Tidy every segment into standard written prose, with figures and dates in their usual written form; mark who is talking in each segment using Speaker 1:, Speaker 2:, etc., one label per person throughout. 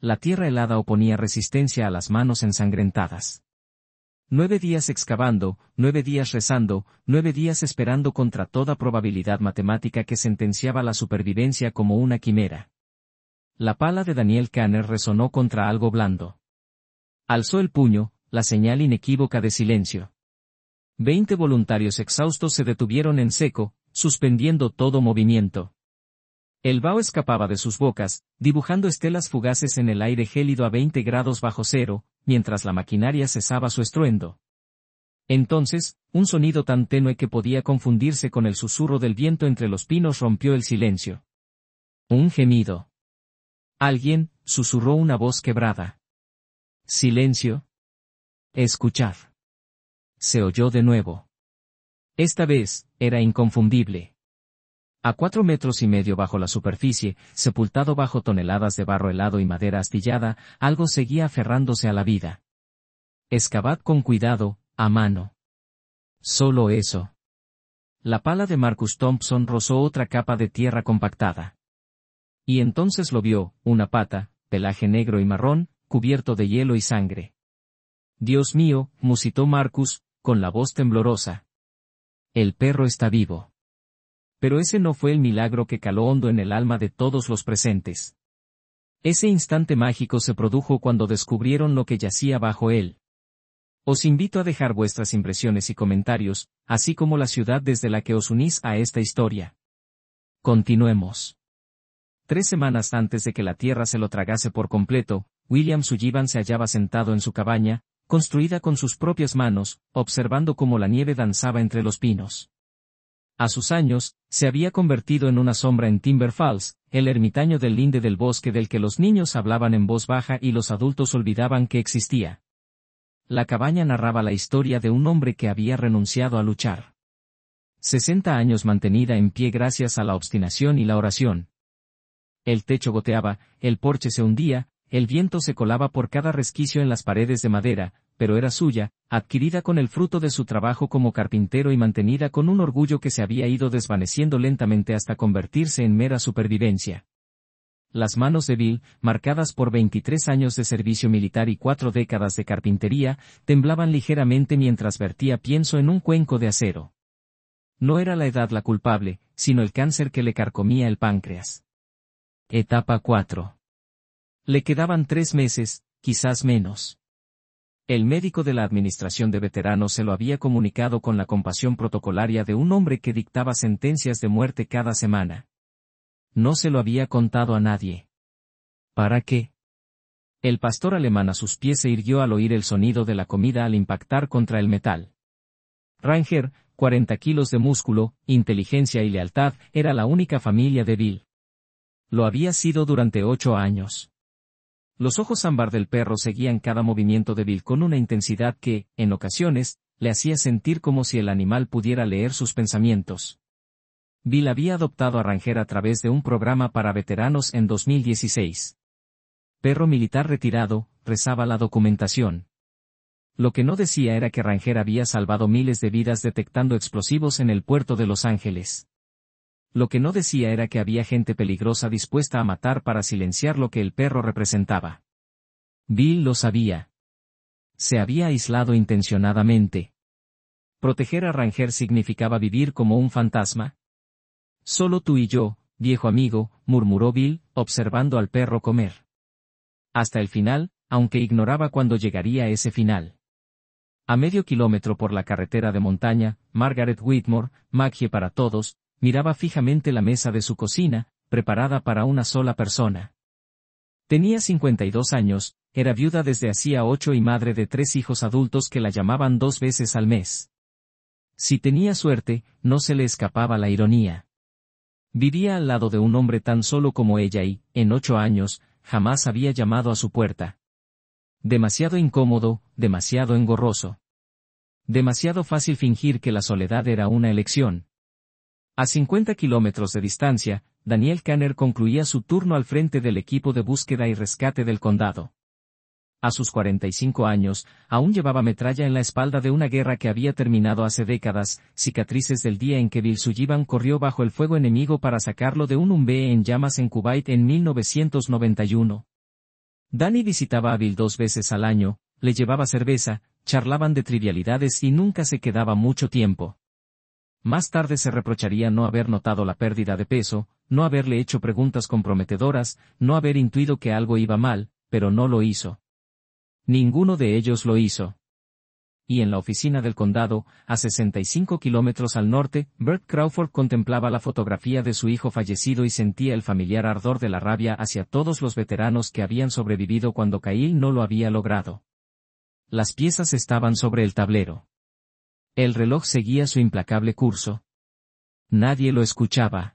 Speaker 1: La tierra helada oponía resistencia a las manos ensangrentadas. 9 días excavando, 9 días rezando, 9 días esperando contra toda probabilidad matemática que sentenciaba la supervivencia como una quimera. La pala de Daniel Kanner resonó contra algo blando. Alzó el puño, la señal inequívoca de silencio. 20 voluntarios exhaustos se detuvieron en seco, suspendiendo todo movimiento. El vaho escapaba de sus bocas, dibujando estelas fugaces en el aire gélido a 20 grados bajo cero, mientras la maquinaria cesaba su estruendo. Entonces, un sonido tan tenue que podía confundirse con el susurro del viento entre los pinos rompió el silencio. Un gemido. Alguien, susurró una voz quebrada. Silencio. Escuchad. Se oyó de nuevo. Esta vez, era inconfundible. A 4,5 metros bajo la superficie, sepultado bajo toneladas de barro helado y madera astillada, algo seguía aferrándose a la vida. Excavad con cuidado, a mano. Solo eso. La pala de Marcus Thompson rozó otra capa de tierra compactada. Y entonces lo vio, una pata, pelaje negro y marrón, cubierto de hielo y sangre. Dios mío, musitó Marcus, con la voz temblorosa. El perro está vivo. Pero ese no fue el milagro que caló hondo en el alma de todos los presentes. Ese instante mágico se produjo cuando descubrieron lo que yacía bajo él. Os invito a dejar vuestras impresiones y comentarios, así como la ciudad desde la que os unís a esta historia. Continuemos. 3 semanas antes de que la tierra se lo tragase por completo, William Sullivan se hallaba sentado en su cabaña, construida con sus propias manos, observando cómo la nieve danzaba entre los pinos. A sus años, se había convertido en una sombra en Timber Falls, el ermitaño del linde del bosque del que los niños hablaban en voz baja y los adultos olvidaban que existía. La cabaña narraba la historia de un hombre que había renunciado a luchar. 60 años mantenida en pie gracias a la obstinación y la oración. El techo goteaba, el porche se hundía, el viento se colaba por cada resquicio en las paredes de madera, pero era suya, adquirida con el fruto de su trabajo como carpintero y mantenida con un orgullo que se había ido desvaneciendo lentamente hasta convertirse en mera supervivencia. Las manos de Bill, marcadas por 23 años de servicio militar y 4 décadas de carpintería, temblaban ligeramente mientras vertía pienso en un cuenco de acero. No era la edad la culpable, sino el cáncer que le carcomía el páncreas. Etapa 4. Le quedaban 3 meses, quizás menos. El médico de la administración de veteranos se lo había comunicado con la compasión protocolaria de un hombre que dictaba sentencias de muerte cada semana. No se lo había contado a nadie. ¿Para qué? El pastor alemán a sus pies se irguió al oír el sonido de la comida al impactar contra el metal. Ranger, 40 kilos de músculo, inteligencia y lealtad, era la única familia de Bill. Lo había sido durante 8 años. Los ojos ámbar del perro seguían cada movimiento de Bill con una intensidad que, en ocasiones, le hacía sentir como si el animal pudiera leer sus pensamientos. Bill había adoptado a Ranger a través de un programa para veteranos en 2016. Perro militar retirado, rezaba la documentación. Lo que no decía era que Ranger había salvado miles de vidas detectando explosivos en el puerto de Los Ángeles. Lo que no decía era que había gente peligrosa dispuesta a matar para silenciar lo que el perro representaba. Bill lo sabía. Se había aislado intencionadamente. ¿Proteger a Ranger significaba vivir como un fantasma? Solo tú y yo, viejo amigo, murmuró Bill, observando al perro comer. Hasta el final, aunque ignoraba cuándo llegaría ese final. A medio kilómetro por la carretera de montaña, Margaret Whitmore, Maggie para todos, miraba fijamente la mesa de su cocina, preparada para una sola persona. Tenía 52 años, era viuda desde hacía 8 y madre de 3 hijos adultos que la llamaban 2 veces al mes. Si tenía suerte, no se le escapaba la ironía. Vivía al lado de un hombre tan solo como ella y, en 8 años, jamás había llamado a su puerta. Demasiado incómodo, demasiado engorroso. Demasiado fácil fingir que la soledad era una elección. A 50 kilómetros de distancia, Daniel Kanner concluía su turno al frente del equipo de búsqueda y rescate del condado. A sus 45 años, aún llevaba metralla en la espalda de una guerra que había terminado hace décadas, cicatrices del día en que Bill Sullivan corrió bajo el fuego enemigo para sacarlo de un Humvee en llamas en Kuwait en 1991. Danny visitaba a Bill 2 veces al año, le llevaba cerveza, charlaban de trivialidades y nunca se quedaba mucho tiempo. Más tarde se reprocharía no haber notado la pérdida de peso, no haberle hecho preguntas comprometedoras, no haber intuido que algo iba mal, pero no lo hizo. Ninguno de ellos lo hizo. Y en la oficina del condado, a 65 kilómetros al norte, Bert Crawford contemplaba la fotografía de su hijo fallecido y sentía el familiar ardor de la rabia hacia todos los veteranos que habían sobrevivido cuando Kyle no lo había logrado. Las piezas estaban sobre el tablero. El reloj seguía su implacable curso. Nadie lo escuchaba.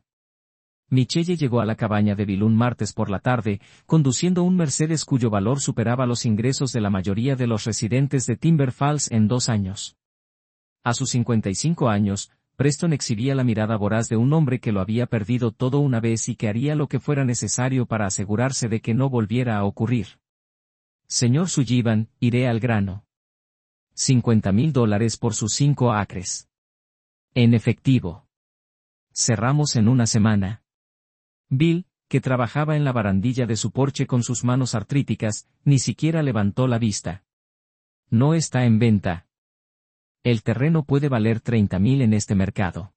Speaker 1: Michelle llegó a la cabaña de Bill un martes por la tarde, conduciendo un Mercedes cuyo valor superaba los ingresos de la mayoría de los residentes de Timber Falls en 2 años. A sus 55 años, Preston exhibía la mirada voraz de un hombre que lo había perdido todo una vez y que haría lo que fuera necesario para asegurarse de que no volviera a ocurrir. Señor Sullivan, iré al grano. $50,000 por sus 5 acres. En efectivo. Cerramos en una semana. Bill, que trabajaba en la barandilla de su porche con sus manos artríticas, ni siquiera levantó la vista. No está en venta. El terreno puede valer $30,000 en este mercado.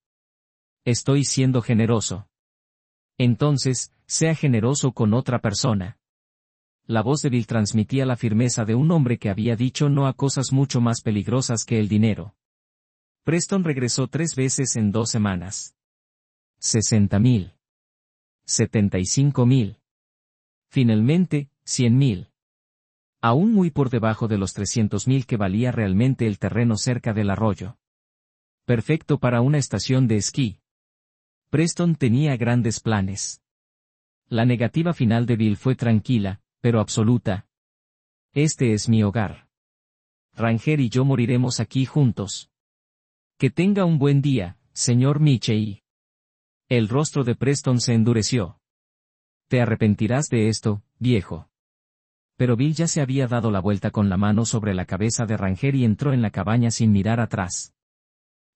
Speaker 1: Estoy siendo generoso. Entonces, sea generoso con otra persona. La voz de Bill transmitía la firmeza de un hombre que había dicho no a cosas mucho más peligrosas que el dinero. Preston regresó 3 veces en 2 semanas. 60,000. 75,000. Finalmente, 100,000. Aún muy por debajo de los 300,000 que valía realmente el terreno cerca del arroyo. Perfecto para una estación de esquí. Preston tenía grandes planes. La negativa final de Bill fue tranquila, pero absoluta. Este es mi hogar. Ranger y yo moriremos aquí juntos. Que tenga un buen día, señor Michelle. El rostro de Preston se endureció. Te arrepentirás de esto, viejo. Pero Bill ya se había dado la vuelta con la mano sobre la cabeza de Ranger y entró en la cabaña sin mirar atrás.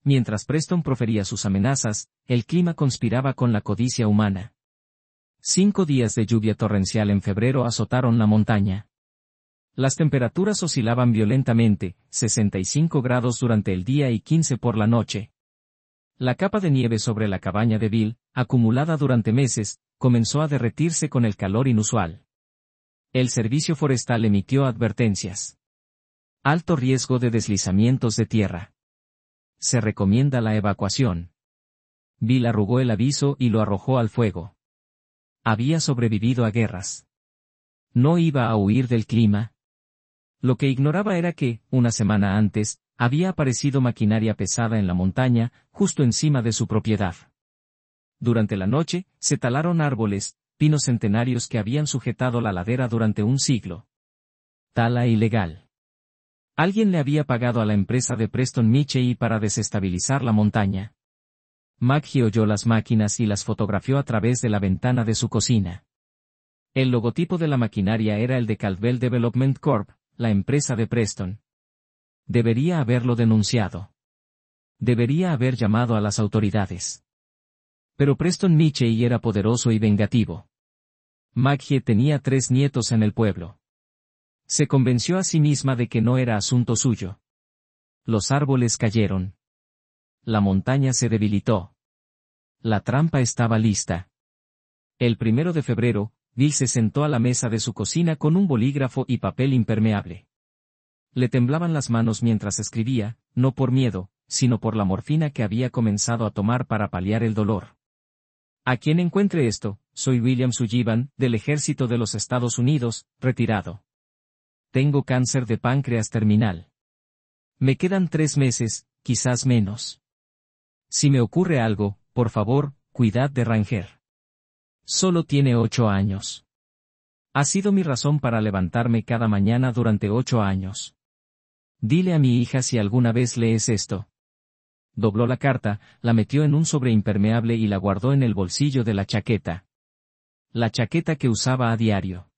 Speaker 1: Mientras Preston profería sus amenazas, el clima conspiraba con la codicia humana. 5 días de lluvia torrencial en febrero azotaron la montaña. Las temperaturas oscilaban violentamente, 65 grados durante el día y 15 por la noche. La capa de nieve sobre la cabaña de Bill, acumulada durante meses, comenzó a derretirse con el calor inusual. El servicio forestal emitió advertencias. Alto riesgo de deslizamientos de tierra. Se recomienda la evacuación. Bill arrugó el aviso y lo arrojó al fuego. Había sobrevivido a guerras. ¿No iba a huir del clima? Lo que ignoraba era que, una semana antes, había aparecido maquinaria pesada en la montaña, justo encima de su propiedad. Durante la noche, se talaron árboles, pinos centenarios que habían sujetado la ladera durante un siglo. Tala ilegal. Alguien le había pagado a la empresa de Preston Michelle para desestabilizar la montaña. Maggie oyó las máquinas y las fotografió a través de la ventana de su cocina. El logotipo de la maquinaria era el de Caldwell Development Corp., la empresa de Preston. Debería haberlo denunciado. Debería haber llamado a las autoridades. Pero Preston Michelle era poderoso y vengativo. Maggie tenía 3 nietos en el pueblo. Se convenció a sí misma de que no era asunto suyo. Los árboles cayeron. La montaña se debilitó. La trampa estaba lista. El 1 de febrero, Bill se sentó a la mesa de su cocina con un bolígrafo y papel impermeable. Le temblaban las manos mientras escribía, no por miedo, sino por la morfina que había comenzado a tomar para paliar el dolor. A quien encuentre esto, soy William Sullivan, del Ejército de los Estados Unidos, retirado. Tengo cáncer de páncreas terminal. Me quedan 3 meses, quizás menos. Si me ocurre algo, por favor, cuidad de Ranger. Solo tiene 8 años. Ha sido mi razón para levantarme cada mañana durante 8 años. Dile a mi hija si alguna vez lees esto. Dobló la carta, la metió en un sobre impermeable y la guardó en el bolsillo de la chaqueta. La chaqueta que usaba a diario.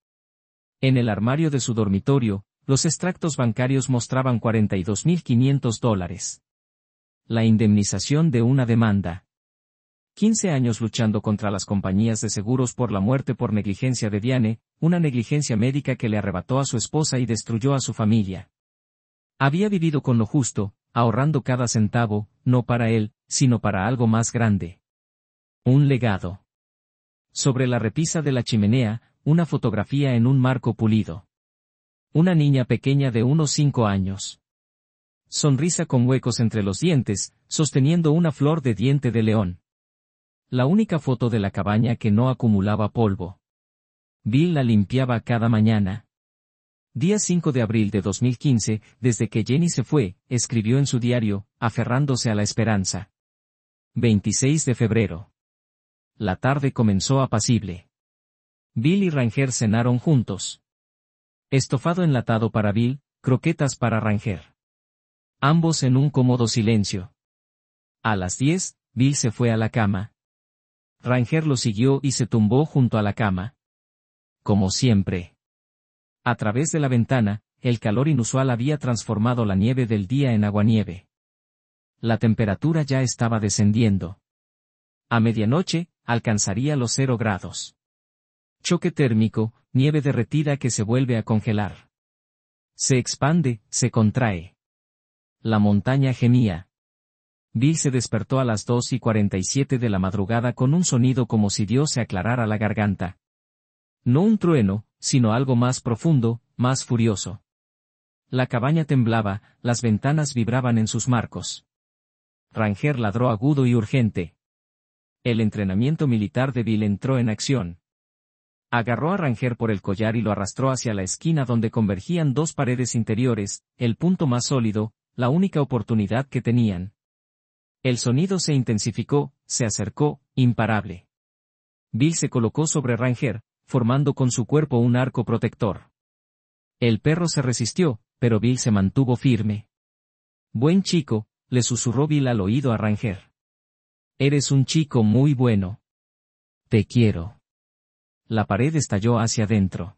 Speaker 1: En el armario de su dormitorio, los extractos bancarios mostraban $42,500. La indemnización de una demanda. 15 años luchando contra las compañías de seguros por la muerte por negligencia de Diane, una negligencia médica que le arrebató a su esposa y destruyó a su familia. Había vivido con lo justo, ahorrando cada centavo, no para él, sino para algo más grande. Un legado. Sobre la repisa de la chimenea, una fotografía en un marco pulido. Una niña pequeña de unos 5 años. Sonrisa con huecos entre los dientes, sosteniendo una flor de diente de león. La única foto de la cabaña que no acumulaba polvo. Bill la limpiaba cada mañana. Día 5 de abril de 2015, desde que Jenny se fue, escribió en su diario, aferrándose a la esperanza. 26 de febrero. La tarde comenzó apacible. Bill y Ranger cenaron juntos. Estofado enlatado para Bill, croquetas para Ranger. Ambos en un cómodo silencio. A las 10, Bill se fue a la cama. Ranger lo siguió y se tumbó junto a la cama. Como siempre. A través de la ventana, el calor inusual había transformado la nieve del día en aguanieve. La temperatura ya estaba descendiendo. A medianoche, alcanzaría los 0 grados. Choque térmico, nieve derretida que se vuelve a congelar. Se expande, se contrae. La montaña gemía. Bill se despertó a las 2:47 de la madrugada con un sonido como si Dios se aclarara la garganta. No un trueno, sino algo más profundo, más furioso. La cabaña temblaba, las ventanas vibraban en sus marcos. Ranger ladró agudo y urgente. El entrenamiento militar de Bill entró en acción. Agarró a Ranger por el collar y lo arrastró hacia la esquina donde convergían 2 paredes interiores, el punto más sólido, la única oportunidad que tenían. El sonido se intensificó, se acercó, imparable. Bill se colocó sobre Ranger, formando con su cuerpo un arco protector. El perro se resistió, pero Bill se mantuvo firme. Buen chico, le susurró Bill al oído a Ranger. Eres un chico muy bueno. Te quiero. La pared estalló hacia adentro.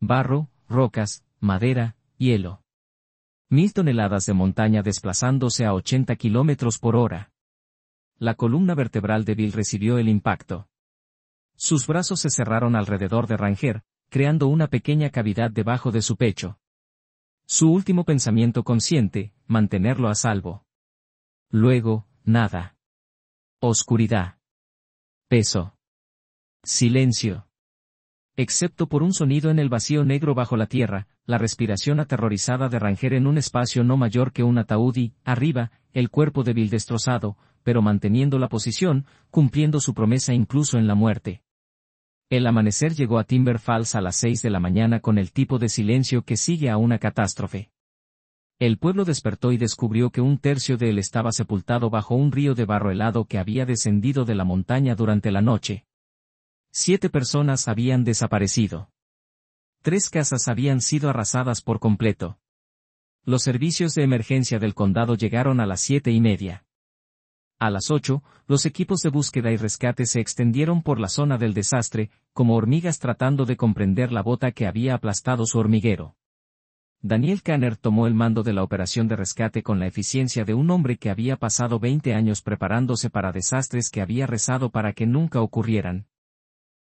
Speaker 1: Barro, rocas, madera, hielo. 1000 toneladas de montaña desplazándose a 80 kilómetros por hora. La columna vertebral de Bill recibió el impacto. Sus brazos se cerraron alrededor de Ranger, creando una pequeña cavidad debajo de su pecho. Su último pensamiento consciente, mantenerlo a salvo. Luego, nada. Oscuridad. Peso. Silencio. Excepto por un sonido en el vacío negro bajo la tierra, la respiración aterrorizada de Ranger en un espacio no mayor que un ataúd y, arriba, el cuerpo de Bill destrozado, pero manteniendo la posición, cumpliendo su promesa incluso en la muerte. El amanecer llegó a Timber Falls a las 6 de la mañana con el tipo de silencio que sigue a una catástrofe. El pueblo despertó y descubrió que 1/3 de él estaba sepultado bajo un río de barro helado que había descendido de la montaña durante la noche. 7 personas habían desaparecido. 3 casas habían sido arrasadas por completo. Los servicios de emergencia del condado llegaron a las 7:30. A las 8, los equipos de búsqueda y rescate se extendieron por la zona del desastre, como hormigas tratando de comprender la bota que había aplastado su hormiguero. Daniel Kanner tomó el mando de la operación de rescate con la eficiencia de un hombre que había pasado 20 años preparándose para desastres que había rezado para que nunca ocurrieran.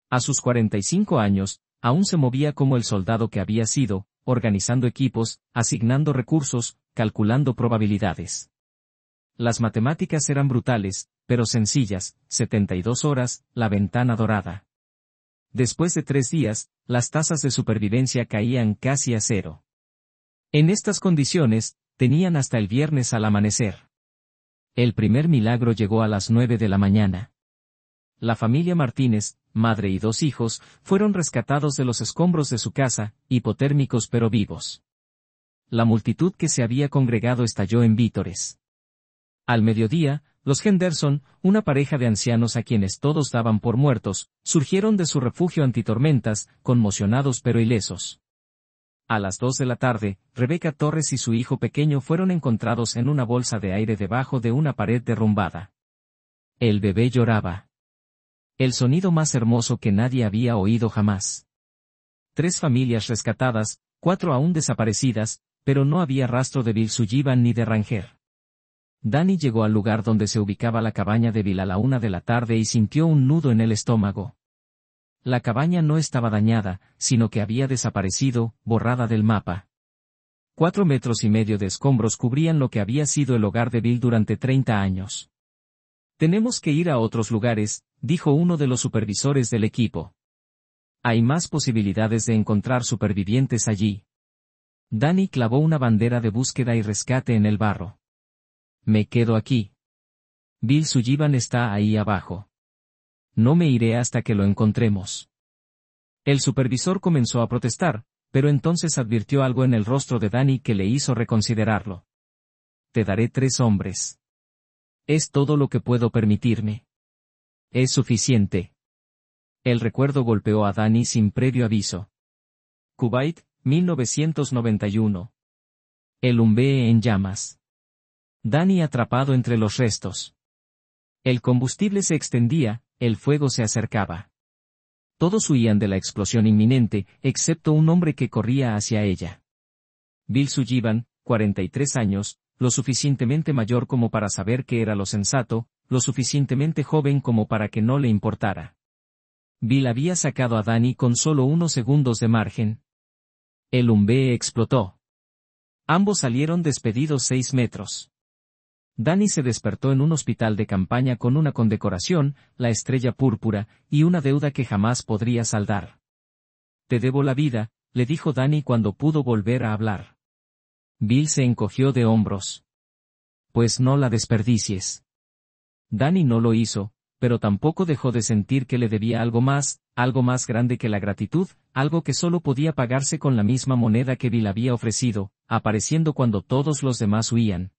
Speaker 1: A sus 45 años, aún se movía como el soldado que había sido, organizando equipos, asignando recursos, calculando probabilidades. Las matemáticas eran brutales, pero sencillas, 72 horas, la ventana dorada. Después de 3 días, las tasas de supervivencia caían casi a 0. En estas condiciones, tenían hasta el viernes al amanecer. El primer milagro llegó a las 9 de la mañana. La familia Martínez, madre y 2 hijos, fueron rescatados de los escombros de su casa, hipotérmicos pero vivos. La multitud que se había congregado estalló en vítores. Al mediodía, los Henderson, una pareja de ancianos a quienes todos daban por muertos, surgieron de su refugio antitormentas, conmocionados pero ilesos. A las 2 de la tarde, Rebecca Torres y su hijo pequeño fueron encontrados en una bolsa de aire debajo de una pared derrumbada. El bebé lloraba. El sonido más hermoso que nadie había oído jamás. 3 familias rescatadas, 4 aún desaparecidas, pero no había rastro de Bill Sullivan ni de Ranger. Danny llegó al lugar donde se ubicaba la cabaña de Bill a la 1 de la tarde y sintió un nudo en el estómago. La cabaña no estaba dañada, sino que había desaparecido, borrada del mapa. 4,5 metros de escombros cubrían lo que había sido el hogar de Bill durante 30 años. «Tenemos que ir a otros lugares», dijo uno de los supervisores del equipo. «Hay más posibilidades de encontrar supervivientes allí». Danny clavó una bandera de búsqueda y rescate en el barro. «Me quedo aquí. Bill Sullivan está ahí abajo. No me iré hasta que lo encontremos». El supervisor comenzó a protestar, pero entonces advirtió algo en el rostro de Danny que le hizo reconsiderarlo. «Te daré 3 hombres. Es todo lo que puedo permitirme. Es suficiente». El recuerdo golpeó a Danny sin previo aviso. Kuwait, 1991. El Umbee en llamas. Danny atrapado entre los restos. El combustible se extendía, el fuego se acercaba. Todos huían de la explosión inminente, excepto un hombre que corría hacia ella. Bill Sullivan, 43 años, lo suficientemente mayor como para saber que era lo sensato, lo suficientemente joven como para que no le importara. Bill había sacado a Danny con solo unos segundos de margen. El Umbee explotó. Ambos salieron despedidos 6 metros. Danny se despertó en un hospital de campaña con una condecoración, la estrella púrpura, y una deuda que jamás podría saldar. «Te debo la vida», le dijo Danny cuando pudo volver a hablar. Bill se encogió de hombros. «Pues no la desperdicies». Danny no lo hizo, pero tampoco dejó de sentir que le debía algo más grande que la gratitud, algo que solo podía pagarse con la misma moneda que Bill había ofrecido, apareciendo cuando todos los demás huían.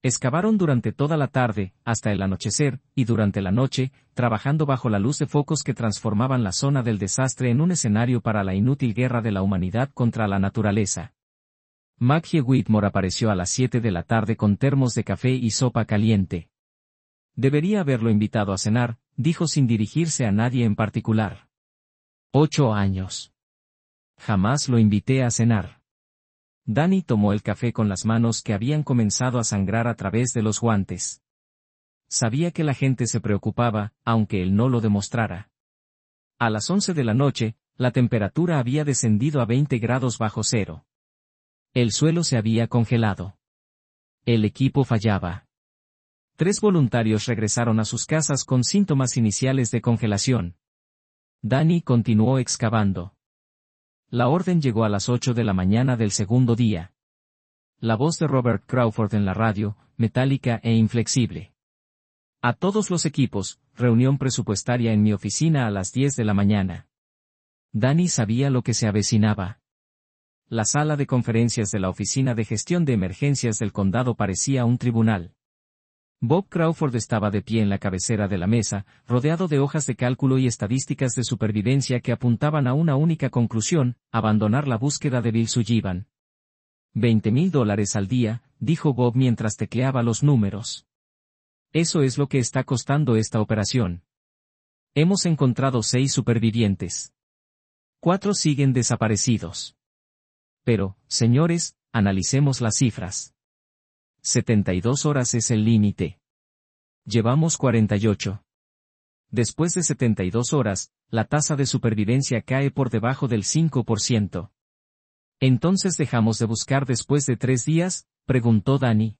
Speaker 1: Excavaron durante toda la tarde, hasta el anochecer, y durante la noche, trabajando bajo la luz de focos que transformaban la zona del desastre en un escenario para la inútil guerra de la humanidad contra la naturaleza. Maggie Whitmore apareció a las 7 de la tarde con termos de café y sopa caliente. «Debería haberlo invitado a cenar», dijo sin dirigirse a nadie en particular. 8 años. Jamás lo invité a cenar. Danny tomó el café con las manos que habían comenzado a sangrar a través de los guantes. Sabía que la gente se preocupaba, aunque él no lo demostrara. A las 11 de la noche, la temperatura había descendido a 20 grados bajo cero. El suelo se había congelado. El equipo fallaba. 3 voluntarios regresaron a sus casas con síntomas iniciales de congelación. Danny continuó excavando. La orden llegó a las 8 de la mañana del segundo día. La voz de Robert Crawford en la radio, metálica e inflexible. «A todos los equipos, reunión presupuestaria en mi oficina a las 10 de la mañana». Danny sabía lo que se avecinaba. La sala de conferencias de la Oficina de Gestión de Emergencias del condado parecía un tribunal. Bob Crawford estaba de pie en la cabecera de la mesa, rodeado de hojas de cálculo y estadísticas de supervivencia que apuntaban a una única conclusión: abandonar la búsqueda de Bill Sullivan. $20,000 al día, dijo Bob mientras tecleaba los números. Eso es lo que está costando esta operación. Hemos encontrado 6 supervivientes. 4 siguen desaparecidos. Pero, señores, analicemos las cifras. 72 horas es el límite. Llevamos 48. Después de 72 horas, la tasa de supervivencia cae por debajo del 5%. ¿Entonces dejamos de buscar después de 3 días?, preguntó Danny.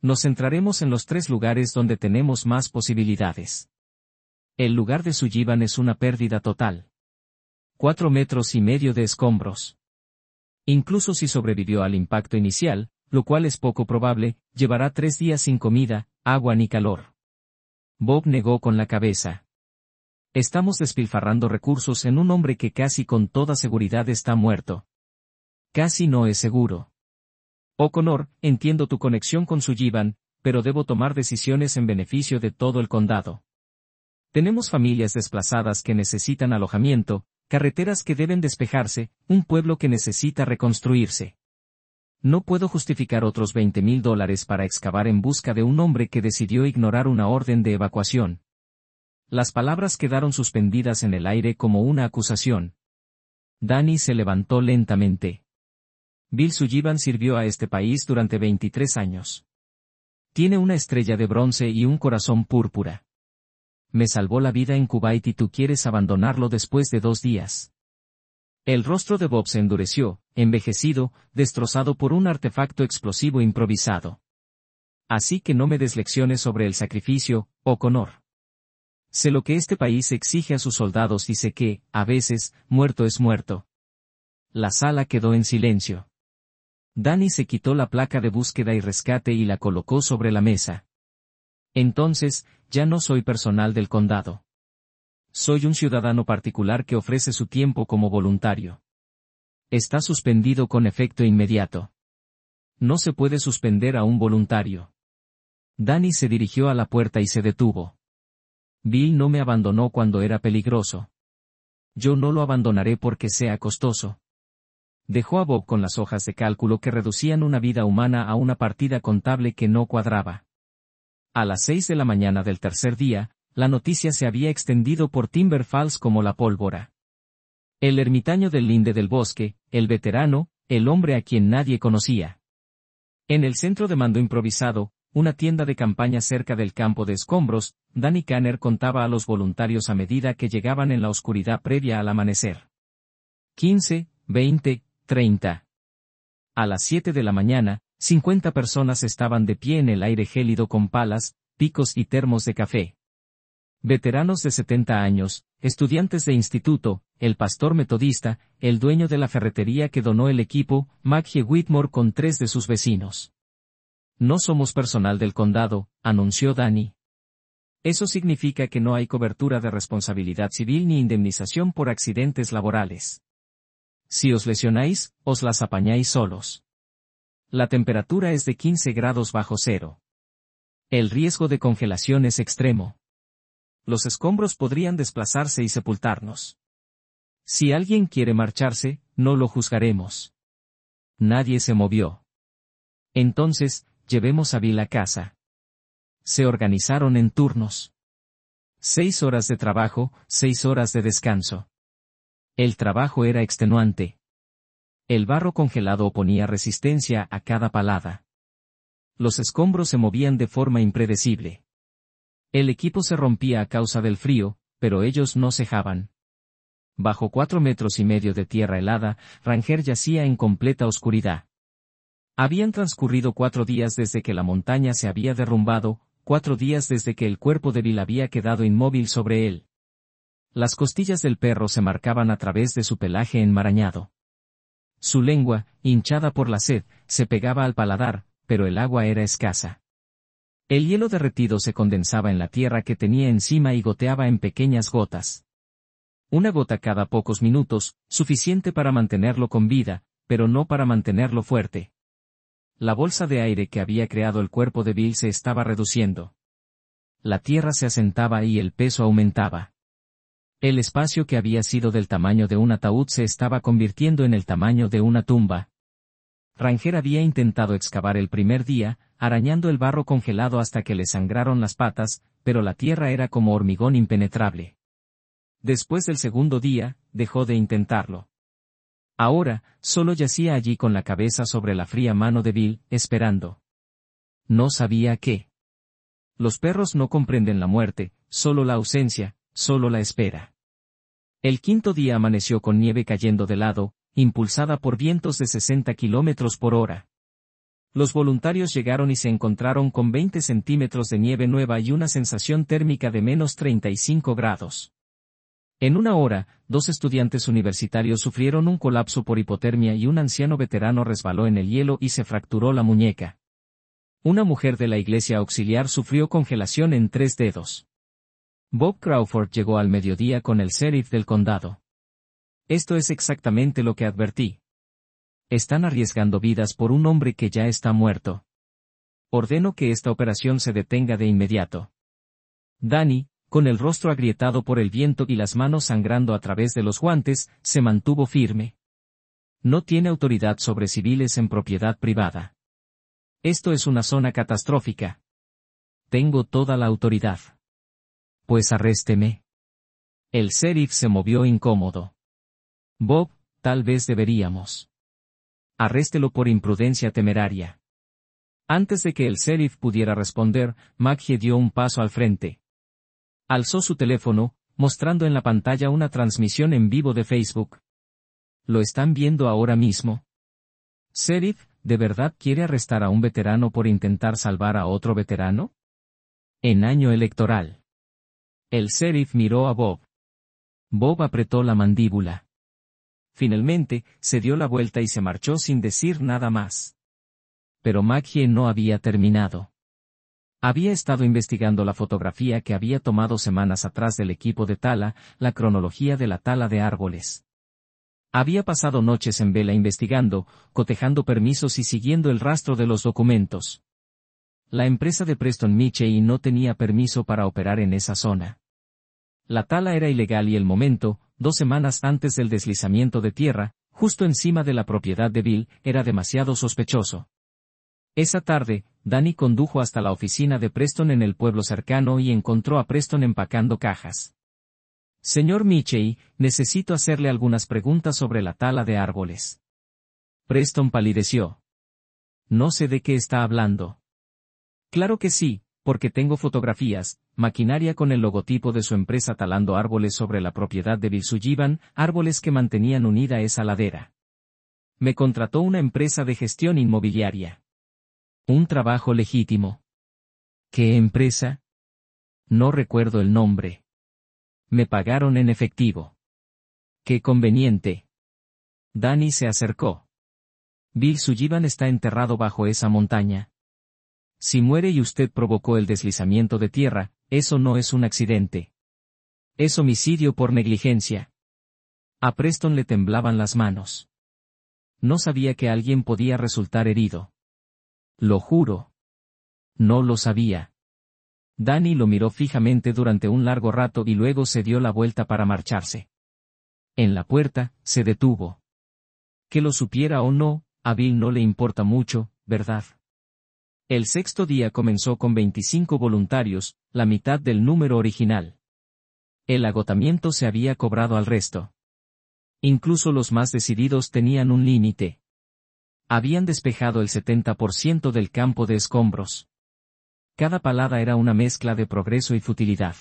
Speaker 1: Nos centraremos en los 3 lugares donde tenemos más posibilidades. El lugar de Sullivan es una pérdida total. 4,5 metros de escombros. Incluso si sobrevivió al impacto inicial, lo cual es poco probable, llevará 3 días sin comida, agua ni calor. Bob negó con la cabeza. Estamos despilfarrando recursos en un hombre que casi con toda seguridad está muerto. Casi no es seguro. O'Connor, entiendo tu conexión con Sullivan, pero debo tomar decisiones en beneficio de todo el condado. Tenemos familias desplazadas que necesitan alojamiento, carreteras que deben despejarse, un pueblo que necesita reconstruirse. No puedo justificar otros $20,000 para excavar en busca de un hombre que decidió ignorar una orden de evacuación. Las palabras quedaron suspendidas en el aire como una acusación. Danny se levantó lentamente. Bill Sullivan sirvió a este país durante 23 años. Tiene una estrella de bronce y un corazón púrpura. Me salvó la vida en Kuwait y tú quieres abandonarlo después de 2 días. El rostro de Bob se endureció, envejecido, destrozado por un artefacto explosivo improvisado. Así que no me des lecciones sobre el sacrificio, O'Connor. Sé lo que este país exige a sus soldados y sé que, a veces, muerto es muerto. La sala quedó en silencio. Danny se quitó la placa de búsqueda y rescate y la colocó sobre la mesa. Entonces, ya no soy personal del condado. Soy un ciudadano particular que ofrece su tiempo como voluntario. Está suspendido con efecto inmediato. No se puede suspender a un voluntario. Danny se dirigió a la puerta y se detuvo. Bill no me abandonó cuando era peligroso. Yo no lo abandonaré porque sea costoso. Dejó a Bob con las hojas de cálculo que reducían una vida humana a una partida contable que no cuadraba. A las 6 de la mañana del tercer día, la noticia se había extendido por Timber Falls como la pólvora. El ermitaño del linde del bosque, el veterano, el hombre a quien nadie conocía. En el centro de mando improvisado, una tienda de campaña cerca del campo de escombros, Danny Kanner contaba a los voluntarios a medida que llegaban en la oscuridad previa al amanecer. 15, 20, 30. A las 7 de la mañana, 50 personas estaban de pie en el aire gélido con palas, picos y termos de café. Veteranos de 70 años, estudiantes de instituto, el pastor metodista, el dueño de la ferretería que donó el equipo, Maggie Whitmore con 3 de sus vecinos. No somos personal del condado, anunció Danny. Eso significa que no hay cobertura de responsabilidad civil ni indemnización por accidentes laborales. Si os lesionáis, os las apañáis solos. La temperatura es de 15 grados bajo cero. El riesgo de congelación es extremo. Los escombros podrían desplazarse y sepultarnos. Si alguien quiere marcharse, no lo juzgaremos. Nadie se movió. Entonces, llevemos a Bill a casa. Se organizaron en turnos. 6 horas de trabajo, 6 horas de descanso. El trabajo era extenuante. El barro congelado oponía resistencia a cada palada. Los escombros se movían de forma impredecible. El equipo se rompía a causa del frío, pero ellos no cejaban. Bajo 4,5 metros de tierra helada, Ranger yacía en completa oscuridad. Habían transcurrido 4 días desde que la montaña se había derrumbado, 4 días desde que el cuerpo de Bill había quedado inmóvil sobre él. Las costillas del perro se marcaban a través de su pelaje enmarañado. Su lengua, hinchada por la sed, se pegaba al paladar, pero el agua era escasa. El hielo derretido se condensaba en la tierra que tenía encima y goteaba en pequeñas gotas. Una gota cada pocos minutos, suficiente para mantenerlo con vida, pero no para mantenerlo fuerte. La bolsa de aire que había creado el cuerpo de Bill se estaba reduciendo. La tierra se asentaba y el peso aumentaba. El espacio que había sido del tamaño de un ataúd se estaba convirtiendo en el tamaño de una tumba. Ranger había intentado excavar el primer día, arañando el barro congelado hasta que le sangraron las patas, pero la tierra era como hormigón impenetrable. Después del segundo día, dejó de intentarlo. Ahora, solo yacía allí con la cabeza sobre la fría mano de Bill, esperando. No sabía qué. Los perros no comprenden la muerte, solo la ausencia, solo la espera. El quinto día amaneció con nieve cayendo de lado, impulsada por vientos de 60 kilómetros por hora. Los voluntarios llegaron y se encontraron con 20 centímetros de nieve nueva y una sensación térmica de menos 35 grados. En una hora, 2 estudiantes universitarios sufrieron un colapso por hipotermia y un anciano veterano resbaló en el hielo y se fracturó la muñeca. Una mujer de la iglesia auxiliar sufrió congelación en 3 dedos. Bob Crawford llegó al mediodía con el sheriff del condado. Esto es exactamente lo que advertí. Están arriesgando vidas por un hombre que ya está muerto. Ordeno que esta operación se detenga de inmediato. Danny, con el rostro agrietado por el viento y las manos sangrando a través de los guantes, se mantuvo firme. No tiene autoridad sobre civiles en propiedad privada. Esto es una zona catastrófica. Tengo toda la autoridad. Pues arrésteme. El sheriff se movió incómodo. Bob, tal vez deberíamos. Arréstelo por imprudencia temeraria. Antes de que el sheriff pudiera responder, Maggie dio un paso al frente. Alzó su teléfono, mostrando en la pantalla una transmisión en vivo de Facebook. ¿Lo están viendo ahora mismo? Sheriff, ¿de verdad quiere arrestar a un veterano por intentar salvar a otro veterano? En año electoral. El sheriff miró a Bob. Bob apretó la mandíbula. Finalmente, se dio la vuelta y se marchó sin decir nada más. Pero Maggie no había terminado. Había estado investigando la fotografía que había tomado semanas atrás del equipo de tala, la cronología de la tala de árboles. Había pasado noches en vela investigando, cotejando permisos y siguiendo el rastro de los documentos. La empresa de Preston Michey no tenía permiso para operar en esa zona. La tala era ilegal y el momento, 2 semanas antes del deslizamiento de tierra, justo encima de la propiedad de Bill, era demasiado sospechoso. Esa tarde, Danny condujo hasta la oficina de Preston en el pueblo cercano y encontró a Preston empacando cajas. Señor Michey, necesito hacerle algunas preguntas sobre la tala de árboles. Preston palideció. No sé de qué está hablando. Claro que sí, porque tengo fotografías, maquinaria con el logotipo de su empresa talando árboles sobre la propiedad de Bill Sullivan, árboles que mantenían unida esa ladera. Me contrató una empresa de gestión inmobiliaria. Un trabajo legítimo. ¿Qué empresa? No recuerdo el nombre. Me pagaron en efectivo. Qué conveniente. Danny se acercó. Bill Sullivan está enterrado bajo esa montaña. Si muere y usted provocó el deslizamiento de tierra, eso no es un accidente. Es homicidio por negligencia. A Preston le temblaban las manos. No sabía que alguien podía resultar herido. Lo juro. No lo sabía. Danny lo miró fijamente durante un largo rato y luego se dio la vuelta para marcharse. En la puerta, se detuvo. Que lo supiera o no, a Bill no le importa mucho, ¿verdad? El 6º día comenzó con 25 voluntarios, la mitad del número original. El agotamiento se había cobrado al resto. Incluso los más decididos tenían un límite. Habían despejado el 70% del campo de escombros. Cada palada era una mezcla de progreso y futilidad.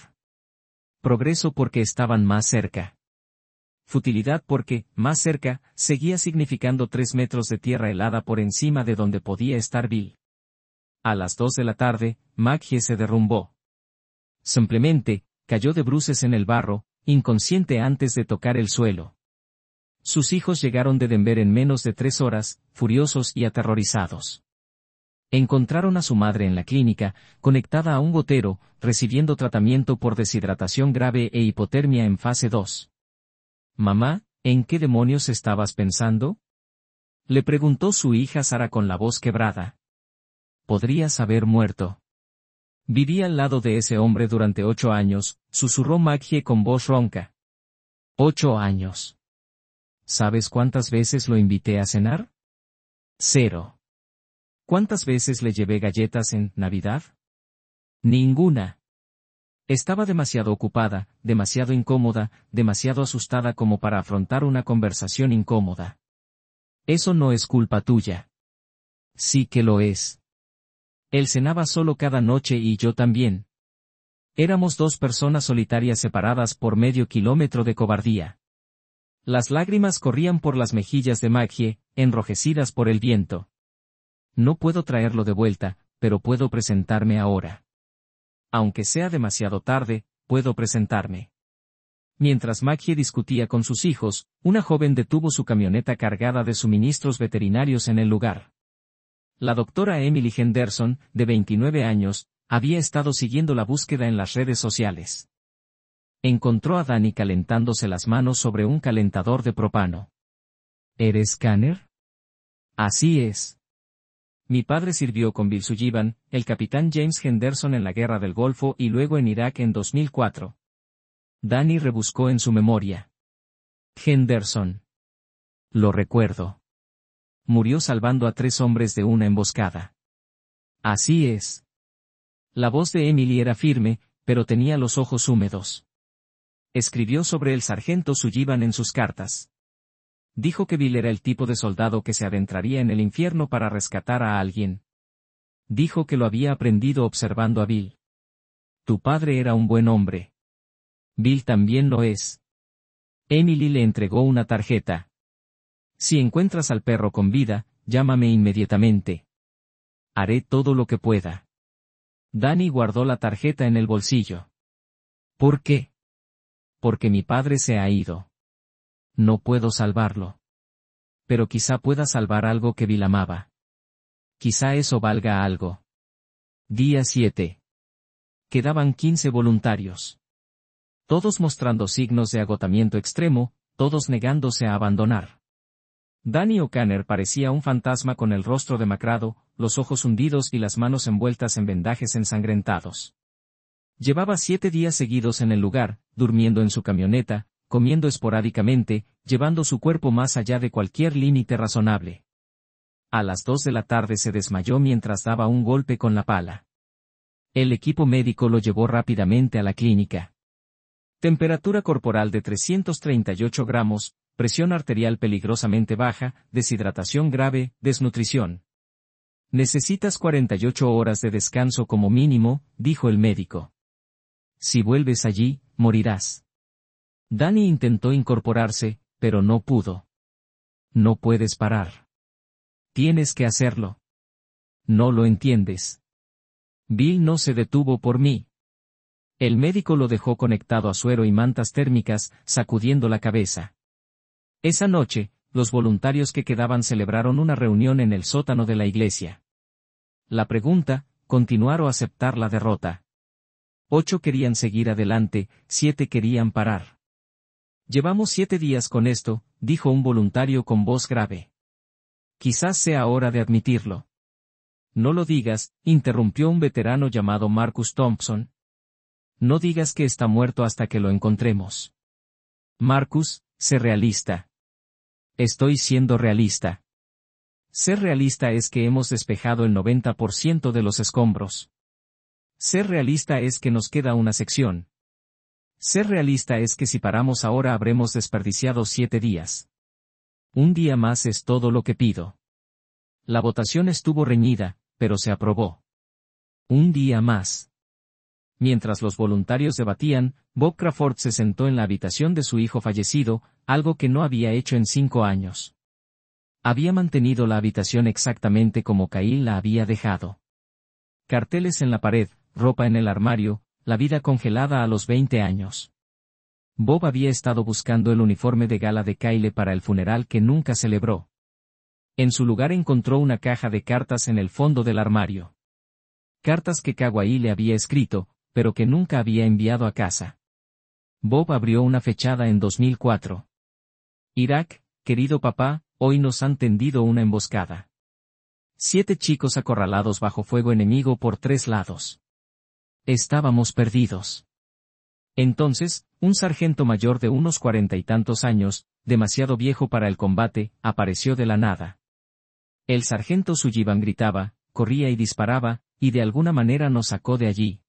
Speaker 1: Progreso porque estaban más cerca. Futilidad porque, más cerca, seguía significando 3 metros de tierra helada por encima de donde podía estar Bill. A las 2 de la tarde, Maggie se derrumbó. Simplemente, cayó de bruces en el barro, inconsciente antes de tocar el suelo. Sus hijos llegaron de Denver en menos de 3 horas, furiosos y aterrorizados. Encontraron a su madre en la clínica, conectada a un gotero, recibiendo tratamiento por deshidratación grave e hipotermia en fase 2. «Mamá, ¿en qué demonios estabas pensando?», le preguntó su hija Sara con la voz quebrada. «Podrías haber muerto». «Viví al lado de ese hombre durante 8 años», susurró Maggie con voz ronca. «8 años. ¿Sabes cuántas veces lo invité a cenar? 0. ¿Cuántas veces le llevé galletas en Navidad? Ninguna. Estaba demasiado ocupada, demasiado incómoda, demasiado asustada como para afrontar una conversación incómoda. Eso no es culpa tuya. Sí que lo es. Él cenaba solo cada noche y yo también. Éramos 2 personas solitarias separadas por medio kilómetro de cobardía. Las lágrimas corrían por las mejillas de Maggie, enrojecidas por el viento. No puedo traerlo de vuelta, pero puedo presentarme ahora. Aunque sea demasiado tarde, puedo presentarme. Mientras Maggie discutía con sus hijos, una joven detuvo su camioneta cargada de suministros veterinarios en el lugar. La doctora Emily Henderson, de 29 años, había estado siguiendo la búsqueda en las redes sociales. Encontró a Danny calentándose las manos sobre un calentador de propano. ¿Eres Scanner? Así es. Mi padre sirvió con Bill Sullivan, el capitán James Henderson en la Guerra del Golfo y luego en Irak en 2004. Danny rebuscó en su memoria. Henderson. Lo recuerdo. Murió salvando a 3 hombres de una emboscada. Así es. La voz de Emily era firme, pero tenía los ojos húmedos. Escribió sobre el sargento Sullivan en sus cartas. Dijo que Bill era el tipo de soldado que se adentraría en el infierno para rescatar a alguien. Dijo que lo había aprendido observando a Bill. Tu padre era un buen hombre. Bill también lo es. Emily le entregó una tarjeta. Si encuentras al perro con vida, llámame inmediatamente. Haré todo lo que pueda. Danny guardó la tarjeta en el bolsillo. ¿Por qué? Porque mi padre se ha ido. No puedo salvarlo. Pero quizá pueda salvar algo que Bill amaba. Quizá eso valga algo. Día 7. Quedaban 15 voluntarios. Todos mostrando signos de agotamiento extremo, todos negándose a abandonar. Danny O'Connor parecía un fantasma con el rostro demacrado, los ojos hundidos y las manos envueltas en vendajes ensangrentados. Llevaba 7 días seguidos en el lugar, durmiendo en su camioneta, comiendo esporádicamente, llevando su cuerpo más allá de cualquier límite razonable. A las 2 de la tarde se desmayó mientras daba un golpe con la pala. El equipo médico lo llevó rápidamente a la clínica. Temperatura corporal de 338 gramos, presión arterial peligrosamente baja, deshidratación grave, desnutrición. Necesitas 48 horas de descanso como mínimo, dijo el médico. Si vuelves allí, morirás. Danny intentó incorporarse, pero no pudo. No puedes parar. Tienes que hacerlo. No lo entiendes. Bill no se detuvo por mí. El médico lo dejó conectado a suero y mantas térmicas, sacudiendo la cabeza. Esa noche, los voluntarios que quedaban celebraron una reunión en el sótano de la iglesia. La pregunta, continuar o aceptar la derrota. 8 querían seguir adelante, 7 querían parar. Llevamos 7 días con esto, dijo un voluntario con voz grave. Quizás sea hora de admitirlo. No lo digas, interrumpió un veterano llamado Marcus Thompson. No digas que está muerto hasta que lo encontremos. Marcus, sé realista. Estoy siendo realista. Ser realista es que hemos despejado el 90% de los escombros. Ser realista es que nos queda una sección. Ser realista es que si paramos ahora habremos desperdiciado 7 días. Un día más es todo lo que pido. La votación estuvo reñida, pero se aprobó. Un día más. Mientras los voluntarios debatían, Bob Crawford se sentó en la habitación de su hijo fallecido, algo que no había hecho en 5 años. Había mantenido la habitación exactamente como Caín la había dejado. Carteles en la pared, ropa en el armario, la vida congelada a los 20 años. Bob había estado buscando el uniforme de gala de Kyle para el funeral que nunca celebró. En su lugar encontró una caja de cartas en el fondo del armario. Cartas que Kawhi le había escrito, pero que nunca había enviado a casa. Bob abrió una fechada en 2004. Irak, querido papá, hoy nos han tendido una emboscada. 7 chicos acorralados bajo fuego enemigo por 3 lados. Estábamos perdidos. Entonces, un sargento mayor de unos 40 y tantos años, demasiado viejo para el combate, apareció de la nada. El sargento Sullivan gritaba, corría y disparaba, y de alguna manera nos sacó de allí.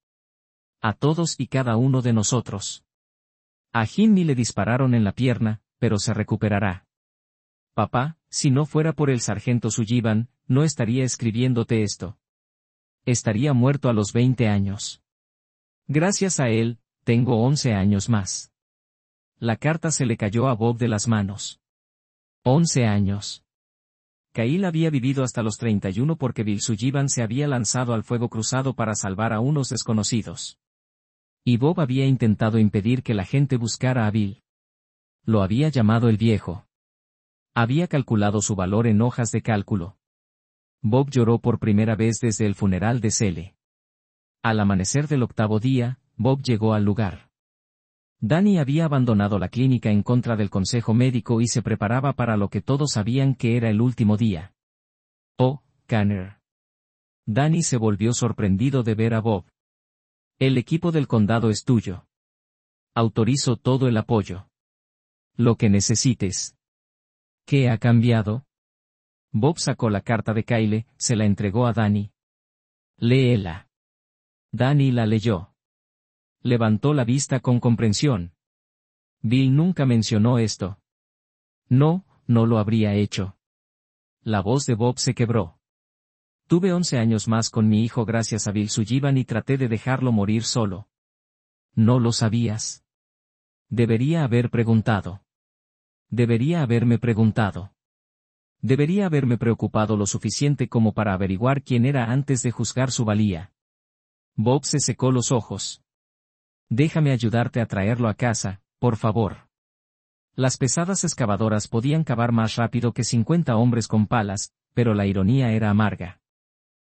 Speaker 1: A todos y cada uno de nosotros. A Jimmy le dispararon en la pierna, pero se recuperará. Papá, si no fuera por el sargento Sullivan, no estaría escribiéndote esto. Estaría muerto a los 20 años. Gracias a él, tengo 11 años más. La carta se le cayó a Bob de las manos. 11 años. Kyle había vivido hasta los 31 porque Bill Sullivan se había lanzado al fuego cruzado para salvar a unos desconocidos. Y Bob había intentado impedir que la gente buscara a Bill. Lo había llamado el viejo. Había calculado su valor en hojas de cálculo. Bob lloró por primera vez desde el funeral de Cele. Al amanecer del 8º día, Bob llegó al lugar. Danny había abandonado la clínica en contra del consejo médico y se preparaba para lo que todos sabían que era el último día. Oh, Connor. Danny se volvió sorprendido de ver a Bob. El equipo del condado es tuyo. Autorizo todo el apoyo. Lo que necesites. ¿Qué ha cambiado? Bob sacó la carta de Kyle, se la entregó a Danny. Léela. Danny la leyó. Levantó la vista con comprensión. Bill nunca mencionó esto. No, no lo habría hecho. La voz de Bob se quebró. Tuve 11 años más con mi hijo gracias a Bill Sullivan y traté de dejarlo morir solo. ¿No lo sabías? Debería haber preguntado. Debería haberme preguntado. Debería haberme preocupado lo suficiente como para averiguar quién era antes de juzgar su valía. Bob se secó los ojos. Déjame ayudarte a traerlo a casa, por favor. Las pesadas excavadoras podían cavar más rápido que 50 hombres con palas, pero la ironía era amarga.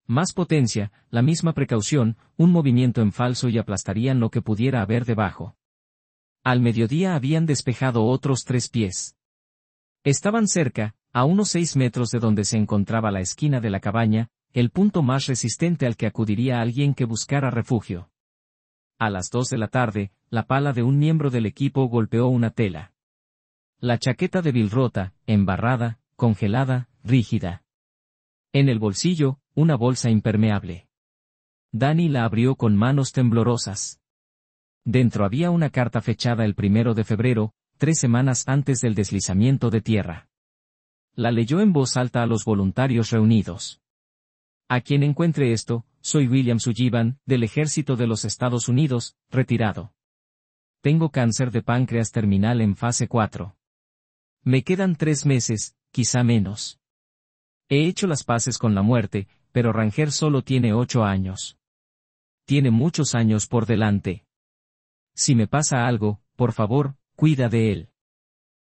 Speaker 1: Más potencia, la misma precaución, un movimiento en falso y aplastarían lo que pudiera haber debajo. Al mediodía habían despejado otros 3 pies. Estaban cerca, a unos 6 metros de donde se encontraba la esquina de la cabaña, el punto más resistente al que acudiría alguien que buscara refugio. A las 2 de la tarde, la pala de un miembro del equipo golpeó una tela. La chaqueta de Bill rota, embarrada, congelada, rígida. En el bolsillo, una bolsa impermeable. Danny la abrió con manos temblorosas. Dentro había una carta fechada el 1 de febrero, 3 semanas antes del deslizamiento de tierra. La leyó en voz alta a los voluntarios reunidos. A quien encuentre esto, soy William Sullivan, del Ejército de los Estados Unidos, retirado. Tengo cáncer de páncreas terminal en fase 4. Me quedan 3 meses, quizá menos. He hecho las paces con la muerte, pero Ranger solo tiene 8 años. Tiene muchos años por delante. Si me pasa algo, por favor, cuida de él.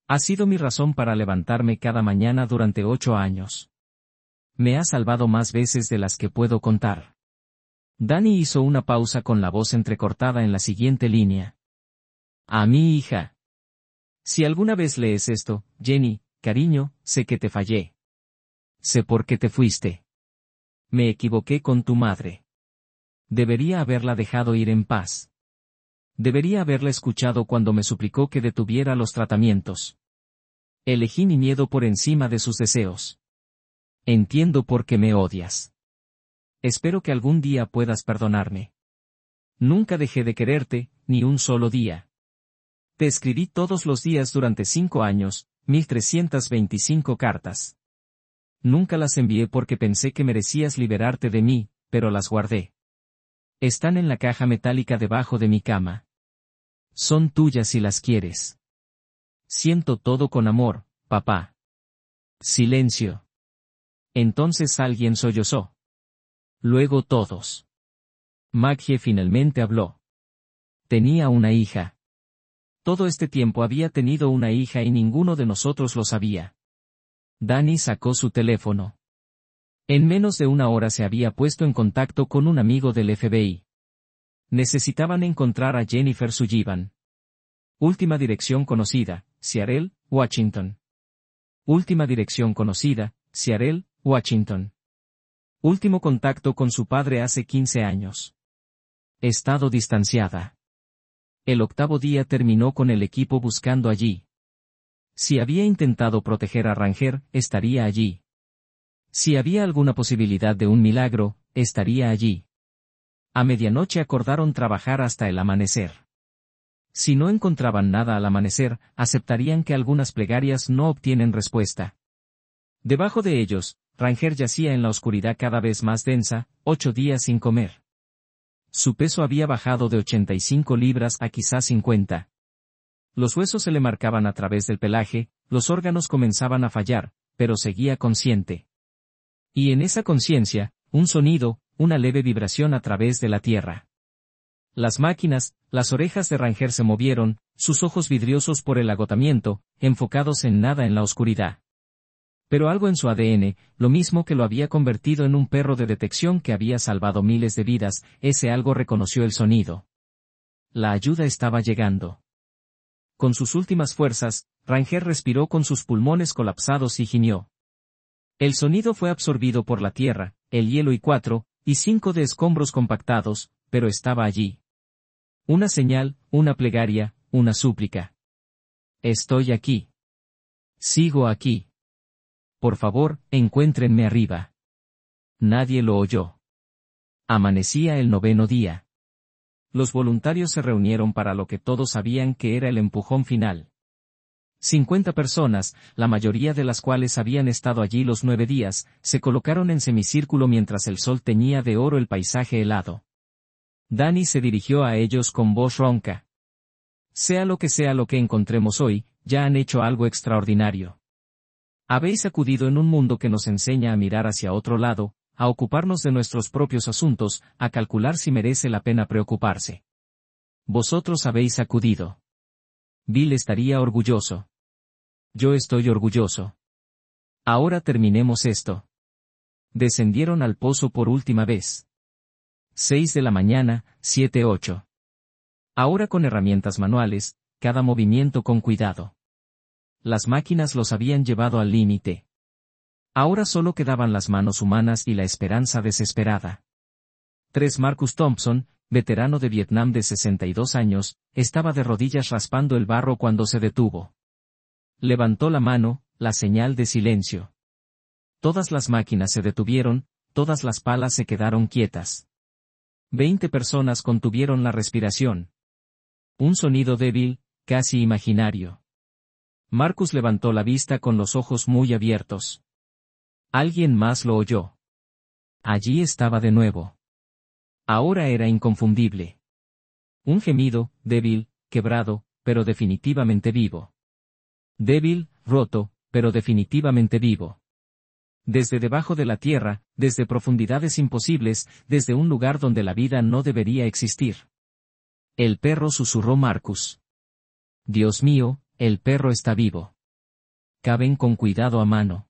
Speaker 1: Ha sido mi razón para levantarme cada mañana durante 8 años. Me ha salvado más veces de las que puedo contar. Danny hizo una pausa con la voz entrecortada en la siguiente línea. A mi hija. Si alguna vez lees esto, Jenny, cariño, sé que te fallé. Sé por qué te fuiste. Me equivoqué con tu madre. Debería haberla dejado ir en paz. Debería haberla escuchado cuando me suplicó que detuviera los tratamientos. Elegí mi miedo por encima de sus deseos. Entiendo por qué me odias. Espero que algún día puedas perdonarme. Nunca dejé de quererte, ni un solo día. Te escribí todos los días durante 5 años, 1325 cartas. Nunca las envié porque pensé que merecías liberarte de mí, pero las guardé. Están en la caja metálica debajo de mi cama. Son tuyas si las quieres. Siento todo con amor, papá. Silencio. Entonces alguien sollozó. Luego todos. Maggie finalmente habló. Tenía una hija. Todo este tiempo había tenido una hija y ninguno de nosotros lo sabía. Danny sacó su teléfono. En menos de una hora se había puesto en contacto con un amigo del FBI. Necesitaban encontrar a Jennifer Sullivan. Última dirección conocida, Seattle, Washington. Última dirección conocida, Seattle, Washington. Último contacto con su padre hace 15 años. Estado distanciada. El 8º día terminó con el equipo buscando allí. Si había intentado proteger a Ranger, estaría allí. Si había alguna posibilidad de un milagro, estaría allí. A medianoche acordaron trabajar hasta el amanecer. Si no encontraban nada al amanecer, aceptarían que algunas plegarias no obtienen respuesta. Debajo de ellos, Ranger yacía en la oscuridad cada vez más densa, 8 días sin comer. Su peso había bajado de 85 libras a quizá 50. Los huesos se le marcaban a través del pelaje, los órganos comenzaban a fallar, pero seguía consciente. Y en esa conciencia, un sonido, una leve vibración a través de la tierra. Las máquinas, las orejas de Ranger se movieron, sus ojos vidriosos por el agotamiento, enfocados en nada en la oscuridad. Pero algo en su ADN, lo mismo que lo había convertido en un perro de detección que había salvado miles de vidas, ese algo reconoció el sonido. La ayuda estaba llegando. Con sus últimas fuerzas, Ranger respiró con sus pulmones colapsados y gimió. El sonido fue absorbido por la tierra, el hielo y 4 y 5 de escombros compactados, pero estaba allí. Una señal, una plegaria, una súplica. Estoy aquí. Sigo aquí. Por favor, encuéntrenme arriba. Nadie lo oyó. Amanecía el 9º día. Los voluntarios se reunieron para lo que todos sabían que era el empujón final. 50 personas, la mayoría de las cuales habían estado allí los 9 días, se colocaron en semicírculo mientras el sol teñía de oro el paisaje helado. Danny se dirigió a ellos con voz ronca. Sea lo que encontremos hoy, ya han hecho algo extraordinario. Habéis acudido en un mundo que nos enseña a mirar hacia otro lado, a ocuparnos de nuestros propios asuntos, a calcular si merece la pena preocuparse. Vosotros habéis acudido. Bill estaría orgulloso. Yo estoy orgulloso. Ahora terminemos esto. Descendieron al pozo por última vez. 6 de la mañana, 7:08. Ahora con herramientas manuales, cada movimiento con cuidado. Las máquinas los habían llevado al límite. Ahora solo quedaban las manos humanas y la esperanza desesperada. 3 Marcus Thompson, veterano de Vietnam de 62 años, estaba de rodillas raspando el barro cuando se detuvo. Levantó la mano, la señal de silencio. Todas las máquinas se detuvieron, todas las palas se quedaron quietas. 20 personas contuvieron la respiración. Un sonido débil, casi imaginario. Marcus levantó la vista con los ojos muy abiertos. Alguien más lo oyó. Allí estaba de nuevo. Ahora era inconfundible. Un gemido, débil, quebrado, pero definitivamente vivo. Débil, roto, pero definitivamente vivo. Desde debajo de la tierra, desde profundidades imposibles, desde un lugar donde la vida no debería existir. El perro susurró Marcus. Dios mío, el perro está vivo. Caben con cuidado a mano.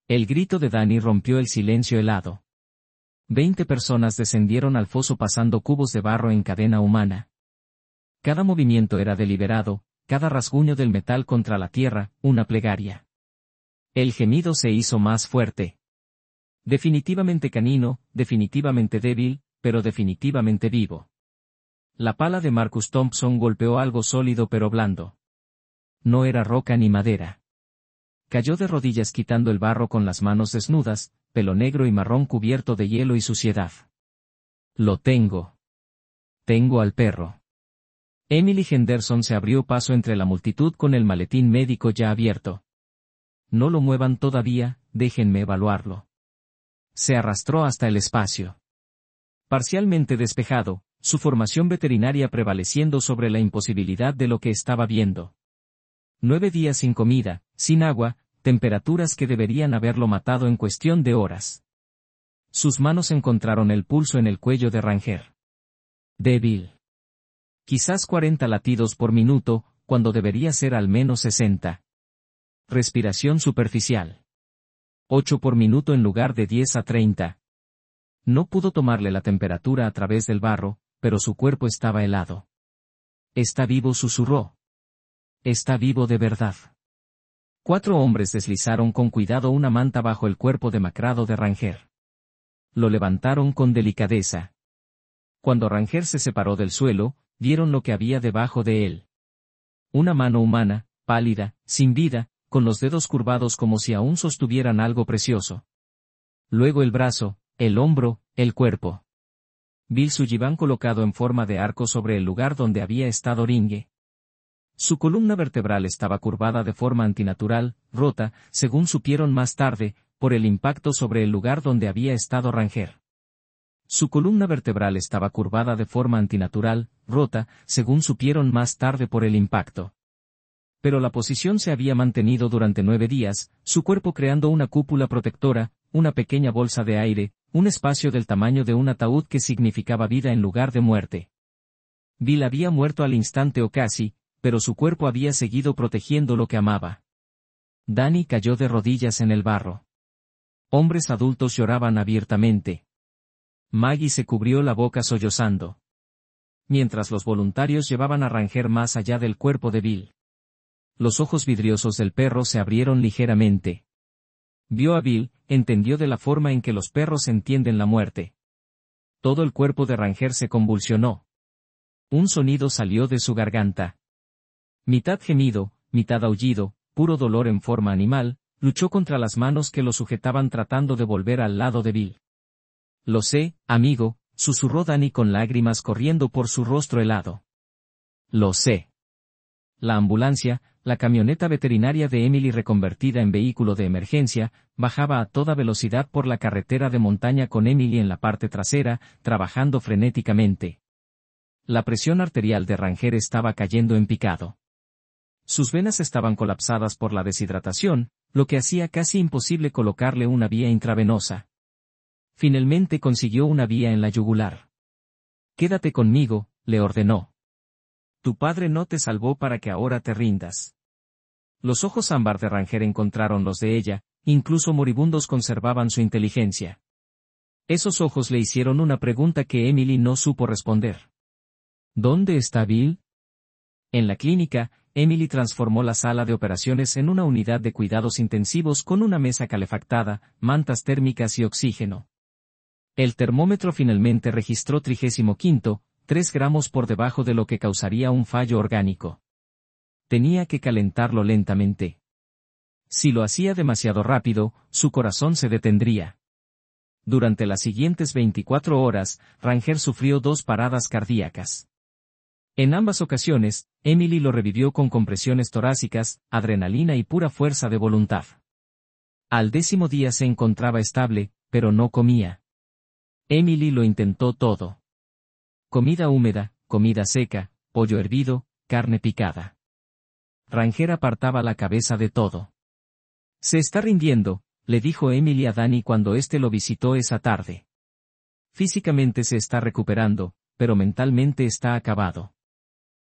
Speaker 1: El grito de Danny rompió el silencio helado. 20 personas descendieron al foso pasando cubos de barro en cadena humana. Cada movimiento era deliberado, cada rasguño del metal contra la tierra, una plegaria. El gemido se hizo más fuerte. Definitivamente canino, definitivamente débil, pero definitivamente vivo. La pala de Marcus Thompson golpeó algo sólido pero blando. No era roca ni madera. Cayó de rodillas quitando el barro con las manos desnudas, pelo negro y marrón cubierto de hielo y suciedad. Lo tengo. Tengo al perro. Emily Henderson se abrió paso entre la multitud con el maletín médico ya abierto. No lo muevan todavía, déjenme evaluarlo. Se arrastró hasta el espacio. Parcialmente despejado, su formación veterinaria prevaleciendo sobre la imposibilidad de lo que estaba viendo. 9 días sin comida, sin agua, temperaturas que deberían haberlo matado en cuestión de horas. Sus manos encontraron el pulso en el cuello de Ranger. Débil. Quizás 40 latidos por minuto, cuando debería ser al menos 60. Respiración superficial. 8 por minuto en lugar de 10 a 30. No pudo tomarle la temperatura a través del barro, pero su cuerpo estaba helado. Está vivo, susurró. Está vivo de verdad. 4 hombres deslizaron con cuidado una manta bajo el cuerpo demacrado de Ranger. Lo levantaron con delicadeza. Cuando Ranger se separó del suelo, vieron lo que había debajo de él. Una mano humana, pálida, sin vida, con los dedos curvados como si aún sostuvieran algo precioso. Luego el brazo, el hombro, el cuerpo. Bill Sullivan colocado en forma de arco sobre el lugar donde había estado Ringe. Su columna vertebral estaba curvada de forma antinatural, rota, según supieron más tarde, por el impacto sobre el lugar donde había estado Ranger. Su columna vertebral estaba curvada de forma antinatural, rota, según supieron más tarde por el impacto. Pero la posición se había mantenido durante 9 días, su cuerpo creando una cúpula protectora, una pequeña bolsa de aire, un espacio del tamaño de un ataúd que significaba vida en lugar de muerte. Bill había muerto al instante o casi, pero su cuerpo había seguido protegiendo lo que amaba. Danny cayó de rodillas en el barro. Hombres adultos lloraban abiertamente. Maggie se cubrió la boca sollozando. Mientras los voluntarios llevaban a Ranger más allá del cuerpo de Bill. Los ojos vidriosos del perro se abrieron ligeramente. Vio a Bill, entendió de la forma en que los perros entienden la muerte. Todo el cuerpo de Ranger se convulsionó. Un sonido salió de su garganta. Mitad gemido, mitad aullido, puro dolor en forma animal, luchó contra las manos que lo sujetaban tratando de volver al lado de Bill. Lo sé, amigo, susurró Danny con lágrimas corriendo por su rostro helado. Lo sé. La ambulancia, la camioneta veterinaria de Emily reconvertida en vehículo de emergencia, bajaba a toda velocidad por la carretera de montaña con Emily en la parte trasera, trabajando frenéticamente. La presión arterial de Ranger estaba cayendo en picado. Sus venas estaban colapsadas por la deshidratación, lo que hacía casi imposible colocarle una vía intravenosa. Finalmente consiguió una vía en la yugular. «Quédate conmigo», le ordenó. «Tu padre no te salvó para que ahora te rindas». Los ojos ámbar de Ranger encontraron los de ella, incluso moribundos conservaban su inteligencia. Esos ojos le hicieron una pregunta que Emily no supo responder. «¿Dónde está Bill?» En la clínica, Emily transformó la sala de operaciones en una unidad de cuidados intensivos con una mesa calefactada, mantas térmicas y oxígeno. El termómetro finalmente registró 35, 3 gramos por debajo de lo que causaría un fallo orgánico. Tenía que calentarlo lentamente. Si lo hacía demasiado rápido, su corazón se detendría. Durante las siguientes 24 horas, Ranger sufrió 2 paradas cardíacas. En ambas ocasiones, Emily lo revivió con compresiones torácicas, adrenalina y pura fuerza de voluntad. Al 10º día se encontraba estable, pero no comía. Emily lo intentó todo. Comida húmeda, comida seca, pollo hervido, carne picada. Ranger apartaba la cabeza de todo. «Se está rindiendo», le dijo Emily a Danny cuando éste lo visitó esa tarde. «Físicamente se está recuperando, pero mentalmente está acabado».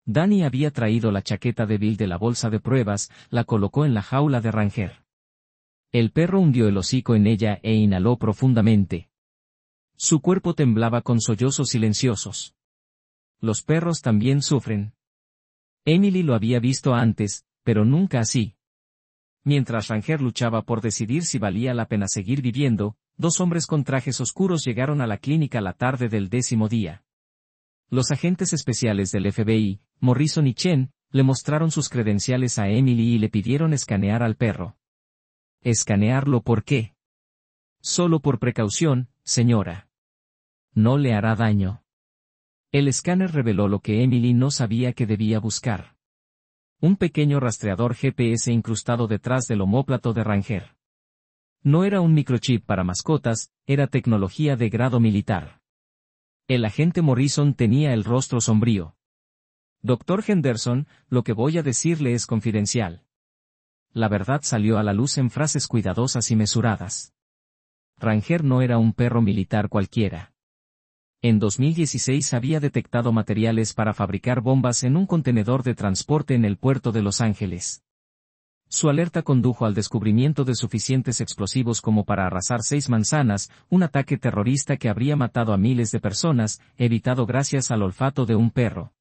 Speaker 1: Danny había traído la chaqueta de Bill de la bolsa de pruebas, la colocó en la jaula de Ranger. El perro hundió el hocico en ella e inhaló profundamente. Su cuerpo temblaba con sollozos silenciosos. Los perros también sufren. Emily lo había visto antes, pero nunca así. Mientras Ranger luchaba por decidir si valía la pena seguir viviendo, 2 hombres con trajes oscuros llegaron a la clínica la tarde del 10º día. Los agentes especiales del FBI, Morrison y Chen, le mostraron sus credenciales a Emily y le pidieron escanear al perro. «¿Escanearlo por qué?» «Solo por precaución, señora. No le hará daño». El escáner reveló lo que Emily no sabía que debía buscar. Un pequeño rastreador GPS incrustado detrás del omóplato de Ranger. No era un microchip para mascotas, era tecnología de grado militar. El agente Morrison tenía el rostro sombrío. «Dr. Henderson, lo que voy a decirle es confidencial». La verdad salió a la luz en frases cuidadosas y mesuradas. Ranger no era un perro militar cualquiera. En 2016 había detectado materiales para fabricar bombas en un contenedor de transporte en el puerto de Los Ángeles. Su alerta condujo al descubrimiento de suficientes explosivos como para arrasar 6 manzanas, un ataque terrorista que habría matado a miles de personas, evitado gracias al olfato de un perro.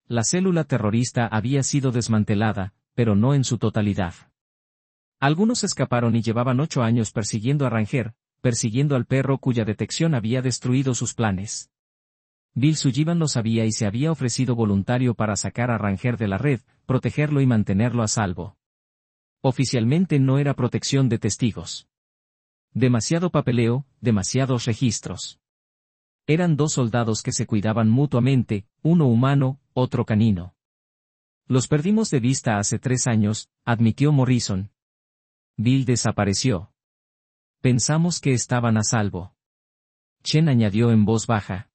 Speaker 1: La célula terrorista había sido desmantelada, pero no en su totalidad. Algunos escaparon y llevaban 8 años persiguiendo a Ranger, persiguiendo al perro cuya detección había destruido sus planes. Bill Sullivan lo sabía y se había ofrecido voluntario para sacar a Ranger de la red, protegerlo y mantenerlo a salvo. Oficialmente no era protección de testigos. Demasiado papeleo, demasiados registros. Eran 2 soldados que se cuidaban mutuamente, uno humano, otro canino. «Los perdimos de vista hace 3 años», admitió Morrison. Bill desapareció. «Pensamos que estaban a salvo». Chen añadió en voz baja.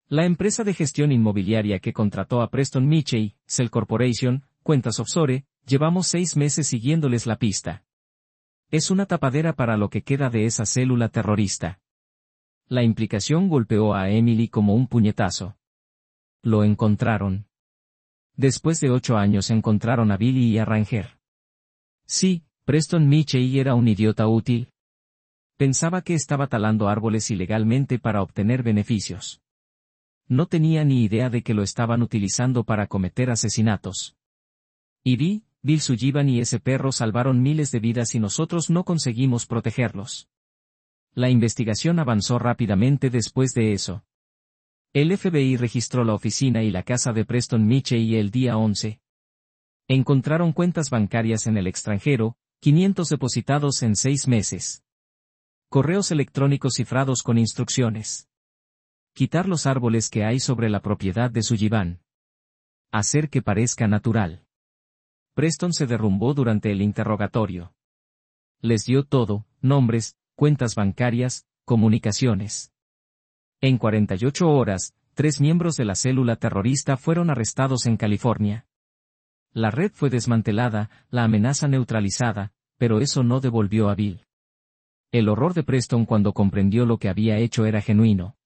Speaker 1: «La empresa de gestión inmobiliaria que contrató a Preston Michey, Cell Corporation, cuentas offshore, llevamos 6 meses siguiéndoles la pista. Es una tapadera para lo que queda de esa célula terrorista». La implicación golpeó a Emily como un puñetazo. Lo encontraron. Después de 8 años encontraron a Billy y a Ranger. Sí, Preston Michey era un idiota útil. Pensaba que estaba talando árboles ilegalmente para obtener beneficios. No tenía ni idea de que lo estaban utilizando para cometer asesinatos. Y Bill Sullivan y ese perro salvaron miles de vidas y nosotros no conseguimos protegerlos. La investigación avanzó rápidamente después de eso. El FBI registró la oficina y la casa de Preston Michey el día 11. Encontraron cuentas bancarias en el extranjero, 500 depositados en 6 meses. Correos electrónicos cifrados con instrucciones. Quitar los árboles que hay sobre la propiedad de Sullivan. Hacer que parezca natural. Preston se derrumbó durante el interrogatorio. Les dio todo, nombres, cuentas bancarias, comunicaciones. En 48 horas, 3 miembros de la célula terrorista fueron arrestados en California. La red fue desmantelada, la amenaza neutralizada, pero eso no devolvió a Bill. El horror de Preston cuando comprendió lo que había hecho era genuino.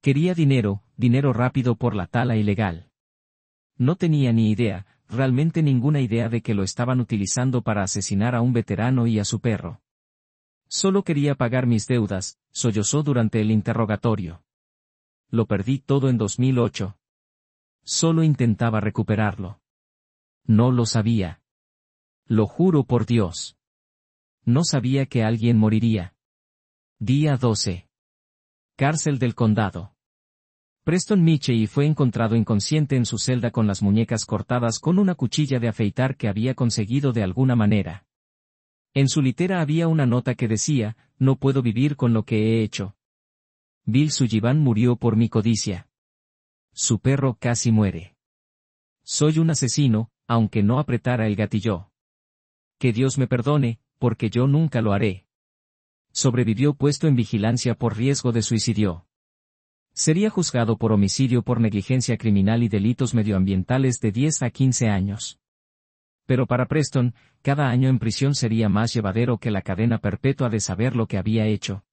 Speaker 1: Quería dinero, dinero rápido por la tala ilegal. No tenía ni idea, realmente ninguna idea de que lo estaban utilizando para asesinar a un veterano y a su perro. Solo quería pagar mis deudas, sollozó durante el interrogatorio. Lo perdí todo en 2008. Solo intentaba recuperarlo. No lo sabía. Lo juro por Dios. No sabía que alguien moriría. Día 12. Cárcel del condado. Preston Michey fue encontrado inconsciente en su celda con las muñecas cortadas con una cuchilla de afeitar que había conseguido de alguna manera. En su litera había una nota que decía, no puedo vivir con lo que he hecho. Bill Sullivan murió por mi codicia. Su perro casi muere. Soy un asesino, aunque no apretara el gatillo. Que Dios me perdone, porque yo nunca lo haré. Sobrevivió puesto en vigilancia por riesgo de suicidio. Sería juzgado por homicidio por negligencia criminal y delitos medioambientales de 10 a 15 años. Pero para Preston, cada año en prisión sería más llevadero que la cadena perpetua de saber lo que había hecho.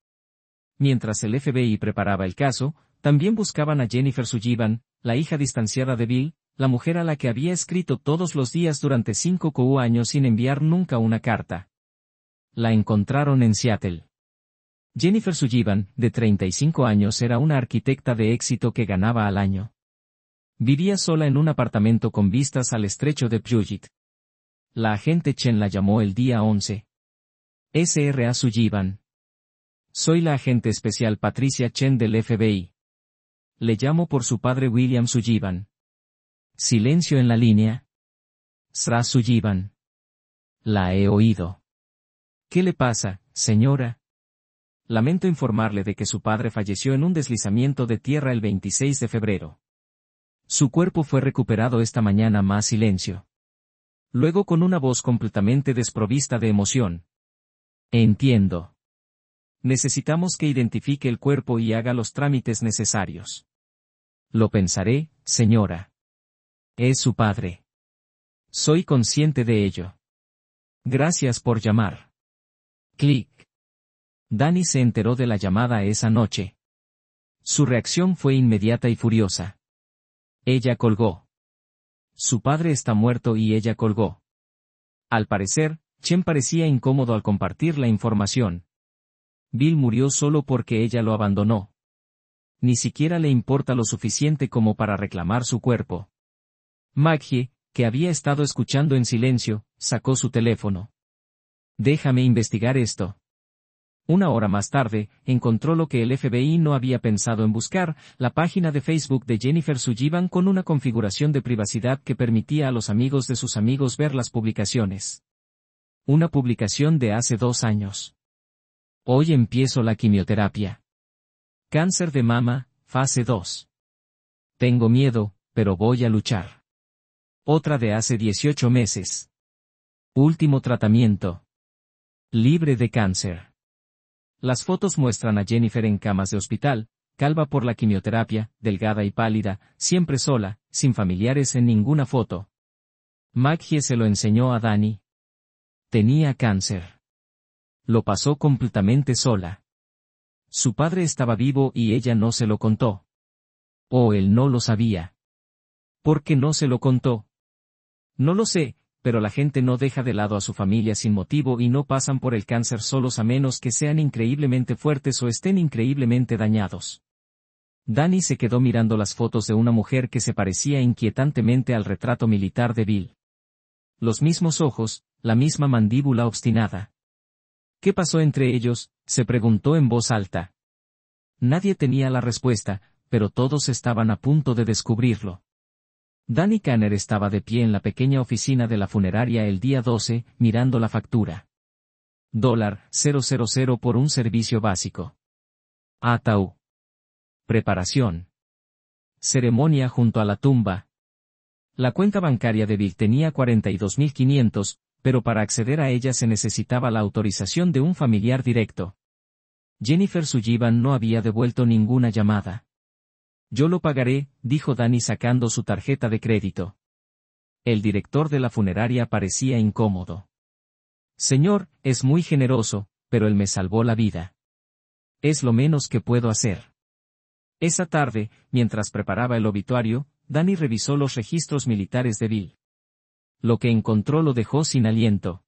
Speaker 1: Mientras el FBI preparaba el caso, también buscaban a Jennifer Sullivan, la hija distanciada de Bill, la mujer a la que había escrito todos los días durante 5 años sin enviar nunca una carta. La encontraron en Seattle. Jennifer Sullivan, de 35 años, era una arquitecta de éxito que ganaba al año. Vivía sola en un apartamento con vistas al estrecho de Puget. La agente Chen la llamó el día 11. Sra. Sullivan. Soy la agente especial Patricia Chen del FBI. Le llamo por su padre William Sullivan. Silencio en la línea. Sra. Sullivan. La he oído. ¿Qué le pasa, señora? Lamento informarle de que su padre falleció en un deslizamiento de tierra el 26 de febrero. Su cuerpo fue recuperado esta mañana. Más silencio. Luego con una voz completamente desprovista de emoción. Entiendo. Necesitamos que identifique el cuerpo y haga los trámites necesarios. Lo pensaré, señora. Es su padre. Soy consciente de ello. Gracias por llamar. Clic. Danny se enteró de la llamada esa noche. Su reacción fue inmediata y furiosa. Ella colgó. Su padre está muerto y ella colgó. Al parecer, Chen parecía incómodo al compartir la información. Bill murió solo porque ella lo abandonó. Ni siquiera le importa lo suficiente como para reclamar su cuerpo. Maggie, que había estado escuchando en silencio, sacó su teléfono. Déjame investigar esto. Una hora más tarde, encontró lo que el FBI no había pensado en buscar, la página de Facebook de Jennifer Sullivan con una configuración de privacidad que permitía a los amigos de sus amigos ver las publicaciones. Una publicación de hace 2 años. Hoy empiezo la quimioterapia. Cáncer de mama, fase 2. Tengo miedo, pero voy a luchar. Otra de hace 18 meses. Último tratamiento. Libre de cáncer. Las fotos muestran a Jennifer en camas de hospital, calva por la quimioterapia, delgada y pálida, siempre sola, sin familiares en ninguna foto. Maggie se lo enseñó a Danny. Tenía cáncer. Lo pasó completamente sola. Su padre estaba vivo y ella no se lo contó. O él no lo sabía. ¿Por qué no se lo contó? No lo sé, pero la gente no deja de lado a su familia sin motivo y no pasan por el cáncer solos a menos que sean increíblemente fuertes o estén increíblemente dañados. Danny se quedó mirando las fotos de una mujer que se parecía inquietantemente al retrato militar de Bill. Los mismos ojos, la misma mandíbula obstinada. ¿Qué pasó entre ellos?, se preguntó en voz alta. Nadie tenía la respuesta, pero todos estaban a punto de descubrirlo. Danny Kanner estaba de pie en la pequeña oficina de la funeraria el día 12, mirando la factura. $000 por un servicio básico. Ataúd. Preparación. Ceremonia junto a la tumba. La cuenta bancaria de Bill tenía 42.500, pero para acceder a ella se necesitaba la autorización de un familiar directo. Jennifer Sullivan no había devuelto ninguna llamada. Yo lo pagaré, dijo Danny sacando su tarjeta de crédito. El director de la funeraria parecía incómodo. Señor, es muy generoso, pero él me salvó la vida. Es lo menos que puedo hacer. Esa tarde, mientras preparaba el obituario, Danny revisó los registros militares de Bill. Lo que encontró lo dejó sin aliento.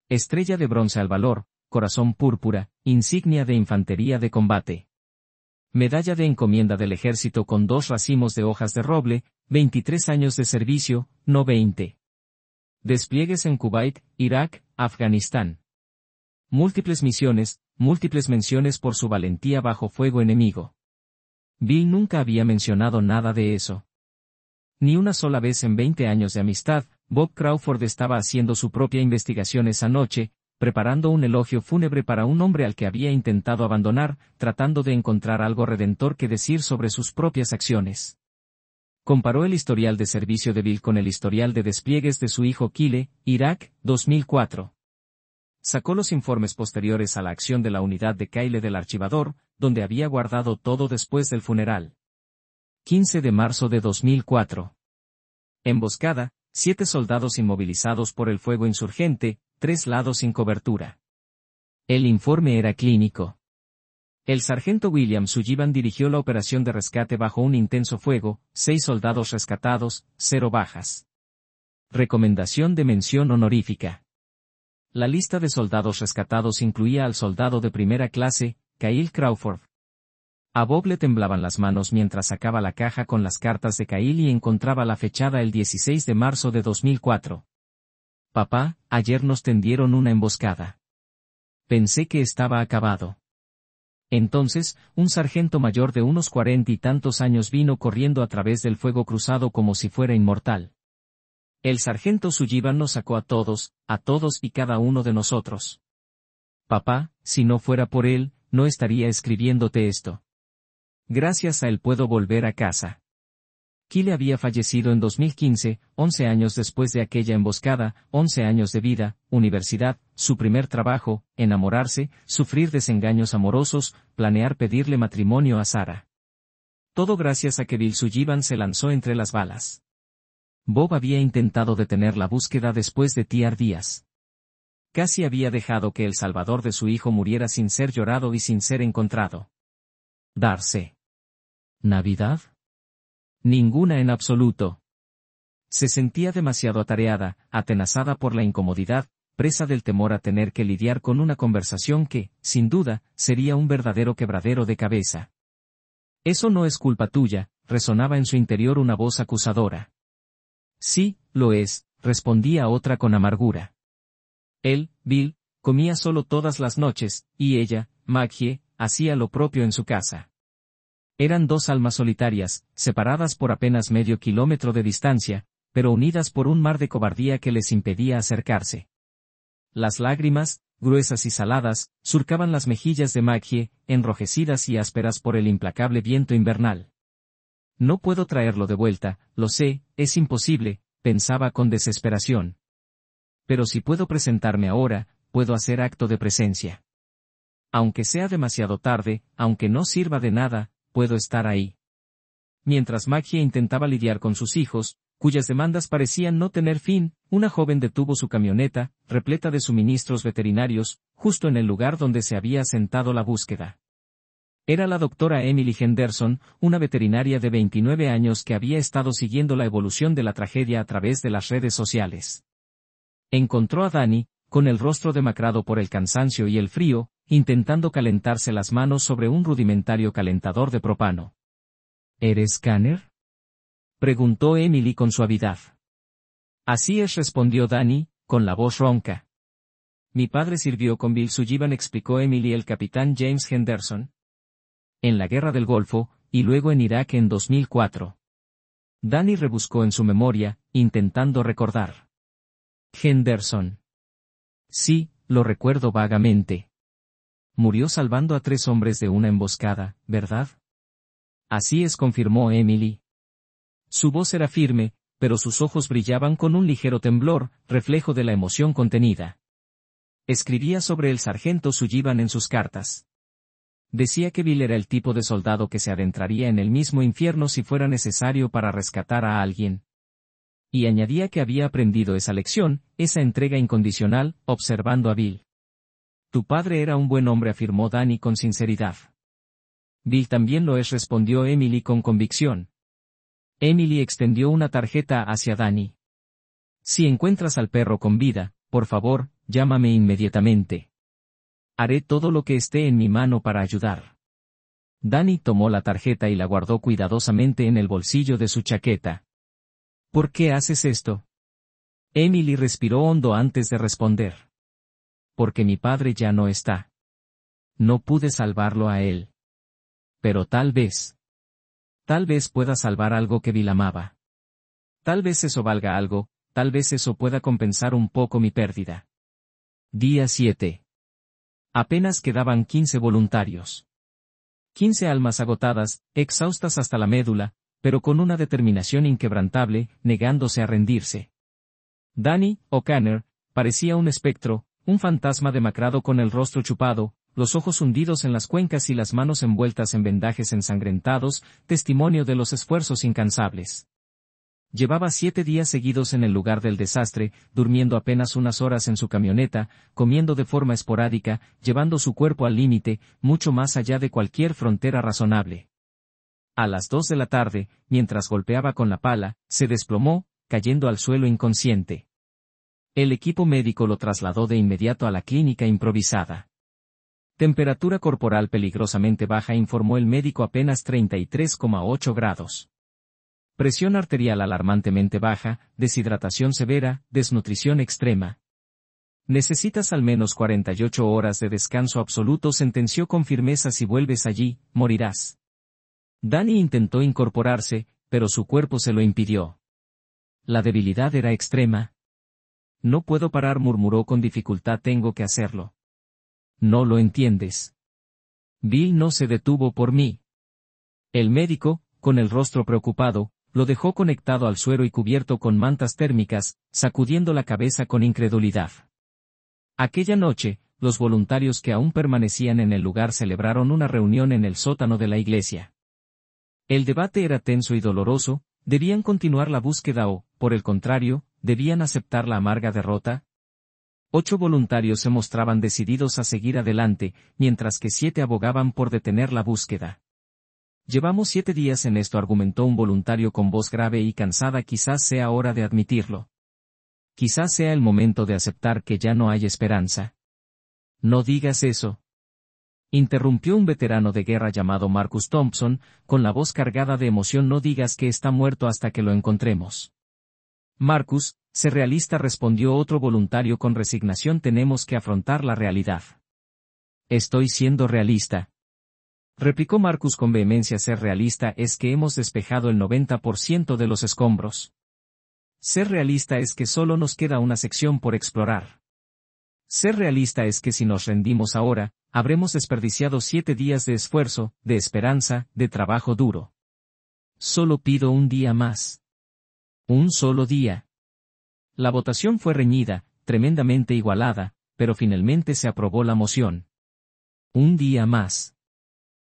Speaker 1: Estrella de bronce al valor, corazón púrpura, insignia de infantería de combate. Medalla de encomienda del ejército con 2 racimos de hojas de roble, 23 años de servicio, no 20. Despliegues en Kuwait, Irak, Afganistán. Múltiples misiones, múltiples menciones por su valentía bajo fuego enemigo. Bill nunca había mencionado nada de eso. Ni una sola vez en 20 años de amistad, Bob Crawford estaba haciendo su propia investigación esa noche, preparando un elogio fúnebre para un hombre al que había intentado abandonar, tratando de encontrar algo redentor que decir sobre sus propias acciones. Comparó el historial de servicio de Bill con el historial de despliegues de su hijo Kyle, Irak, 2004. Sacó los informes posteriores a la acción de la unidad de Kyle del archivador, donde había guardado todo después del funeral. 15 de marzo de 2004. Emboscada, 7 soldados inmovilizados por el fuego insurgente, 3 lados sin cobertura. El informe era clínico. El sargento William Sullivan dirigió la operación de rescate bajo un intenso fuego, 6 soldados rescatados, 0 bajas. Recomendación de mención honorífica. La lista de soldados rescatados incluía al soldado de primera clase, Kyle Crawford. A Bob le temblaban las manos mientras sacaba la caja con las cartas de Kyle y encontraba la fechada el 16 de marzo de 2004. Papá, ayer nos tendieron una emboscada. Pensé que estaba acabado. Entonces, un sargento mayor de unos 40 y tantos años vino corriendo a través del fuego cruzado como si fuera inmortal. El sargento Sullivan nos sacó a todos y cada uno de nosotros. Papá, si no fuera por él, no estaría escribiéndote esto. Gracias a él puedo volver a casa. Kyle había fallecido en 2015, 11 años después de aquella emboscada, 11 años de vida, universidad, su primer trabajo, enamorarse, sufrir desengaños amorosos, planear pedirle matrimonio a Sarah. Todo gracias a que Bill Sullivan se lanzó entre las balas. Bob había intentado detener la búsqueda después de tirar días. Casi había dejado que el salvador de su hijo muriera sin ser llorado y sin ser encontrado. Darse. ¿Navidad? Ninguna en absoluto. Se sentía demasiado atareada, atenazada por la incomodidad, presa del temor a tener que lidiar con una conversación que, sin duda, sería un verdadero quebradero de cabeza. Eso no es culpa tuya, resonaba en su interior una voz acusadora. Sí, lo es, respondía otra con amargura. Él, Bill, comía solo todas las noches, y ella, Maggie, hacía lo propio en su casa. Eran 2 almas solitarias, separadas por apenas medio kilómetro de distancia, pero unidas por un mar de cobardía que les impedía acercarse. Las lágrimas, gruesas y saladas, surcaban las mejillas de Maggie, enrojecidas y ásperas por el implacable viento invernal. No puedo traerlo de vuelta, lo sé, es imposible, pensaba con desesperación. Pero si puedo presentarme ahora, puedo hacer acto de presencia. Aunque sea demasiado tarde, aunque no sirva de nada, puedo estar ahí. Mientras Maggie intentaba lidiar con sus hijos, cuyas demandas parecían no tener fin, una joven detuvo su camioneta, repleta de suministros veterinarios, justo en el lugar donde se había asentado la búsqueda. Era la doctora Emily Henderson, una veterinaria de 29 años que había estado siguiendo la evolución de la tragedia a través de las redes sociales. Encontró a Danny, con el rostro demacrado por el cansancio y el frío, intentando calentarse las manos sobre un rudimentario calentador de propano. ¿Eres Kanner?, preguntó Emily con suavidad. Así es, respondió Danny, con la voz ronca. Mi padre sirvió con Bill Sullivan, explicó Emily. El capitán James Henderson. En la guerra del Golfo, y luego en Irak en 2004. Danny rebuscó en su memoria, intentando recordar. Henderson. Sí, lo recuerdo vagamente. Murió salvando a 3 hombres de una emboscada, ¿verdad? Así es, confirmó Emily. Su voz era firme, pero sus ojos brillaban con un ligero temblor, reflejo de la emoción contenida. Escribía sobre el sargento Sullivan en sus cartas. Decía que Bill era el tipo de soldado que se adentraría en el mismo infierno si fuera necesario para rescatar a alguien. Y añadía que había aprendido esa lección, esa entrega incondicional, observando a Bill. Tu padre era un buen hombre, afirmó Danny con sinceridad. Bill también lo es, respondió Emily con convicción. Emily extendió una tarjeta hacia Danny. Si encuentras al perro con vida, por favor, llámame inmediatamente. Haré todo lo que esté en mi mano para ayudar. Danny tomó la tarjeta y la guardó cuidadosamente en el bolsillo de su chaqueta. ¿Por qué haces esto? Emily respiró hondo antes de responder. Porque mi padre ya no está. No pude salvarlo a él. Pero tal vez pueda salvar algo que Bill amaba. Tal vez eso valga algo, tal vez eso pueda compensar un poco mi pérdida. Día 7. Apenas quedaban 15 voluntarios. 15 almas agotadas, exhaustas hasta la médula, pero con una determinación inquebrantable, negándose a rendirse. Danny O'Connor parecía un espectro, un fantasma demacrado con el rostro chupado, los ojos hundidos en las cuencas y las manos envueltas en vendajes ensangrentados, testimonio de los esfuerzos incansables. Llevaba 7 días seguidos en el lugar del desastre, durmiendo apenas unas horas en su camioneta, comiendo de forma esporádica, llevando su cuerpo al límite, mucho más allá de cualquier frontera razonable. A las 2 de la tarde, mientras golpeaba con la pala, se desplomó, cayendo al suelo inconsciente. El equipo médico lo trasladó de inmediato a la clínica improvisada. Temperatura corporal peligrosamente baja, informó el médico, apenas 33,8 grados. Presión arterial alarmantemente baja, deshidratación severa, desnutrición extrema. Necesitas al menos 48 horas de descanso absoluto, sentenció con firmeza. Si vuelves allí, morirás. Danny intentó incorporarse, pero su cuerpo se lo impidió. La debilidad era extrema. No puedo parar, murmuró con dificultad. Tengo que hacerlo. No lo entiendes. Bill no se detuvo por mí. El médico, con el rostro preocupado, lo dejó conectado al suero y cubierto con mantas térmicas, sacudiendo la cabeza con incredulidad. Aquella noche, los voluntarios que aún permanecían en el lugar celebraron una reunión en el sótano de la iglesia. El debate era tenso y doloroso. ¿Debían continuar la búsqueda o, por el contrario, debían aceptar la amarga derrota? 8 voluntarios se mostraban decididos a seguir adelante, mientras que 7 abogaban por detener la búsqueda. Llevamos 7 días en esto, argumentó un voluntario con voz grave y cansada. Quizás sea hora de admitirlo. Quizás sea el momento de aceptar que ya no hay esperanza. No digas eso. Interrumpió un veterano de guerra llamado Marcus Thompson, con la voz cargada de emoción. No digas que está muerto hasta que lo encontremos. Marcus, sé realista, respondió otro voluntario con resignación. Tenemos que afrontar la realidad. Estoy siendo realista, replicó Marcus con vehemencia. Ser realista es que hemos despejado el 90% de los escombros. Ser realista es que solo nos queda una sección por explorar. Ser realista es que si nos rendimos ahora, habremos desperdiciado 7 días de esfuerzo, de esperanza, de trabajo duro. Solo pido un día más. Un solo día. La votación fue reñida, tremendamente igualada, pero finalmente se aprobó la moción. Un día más.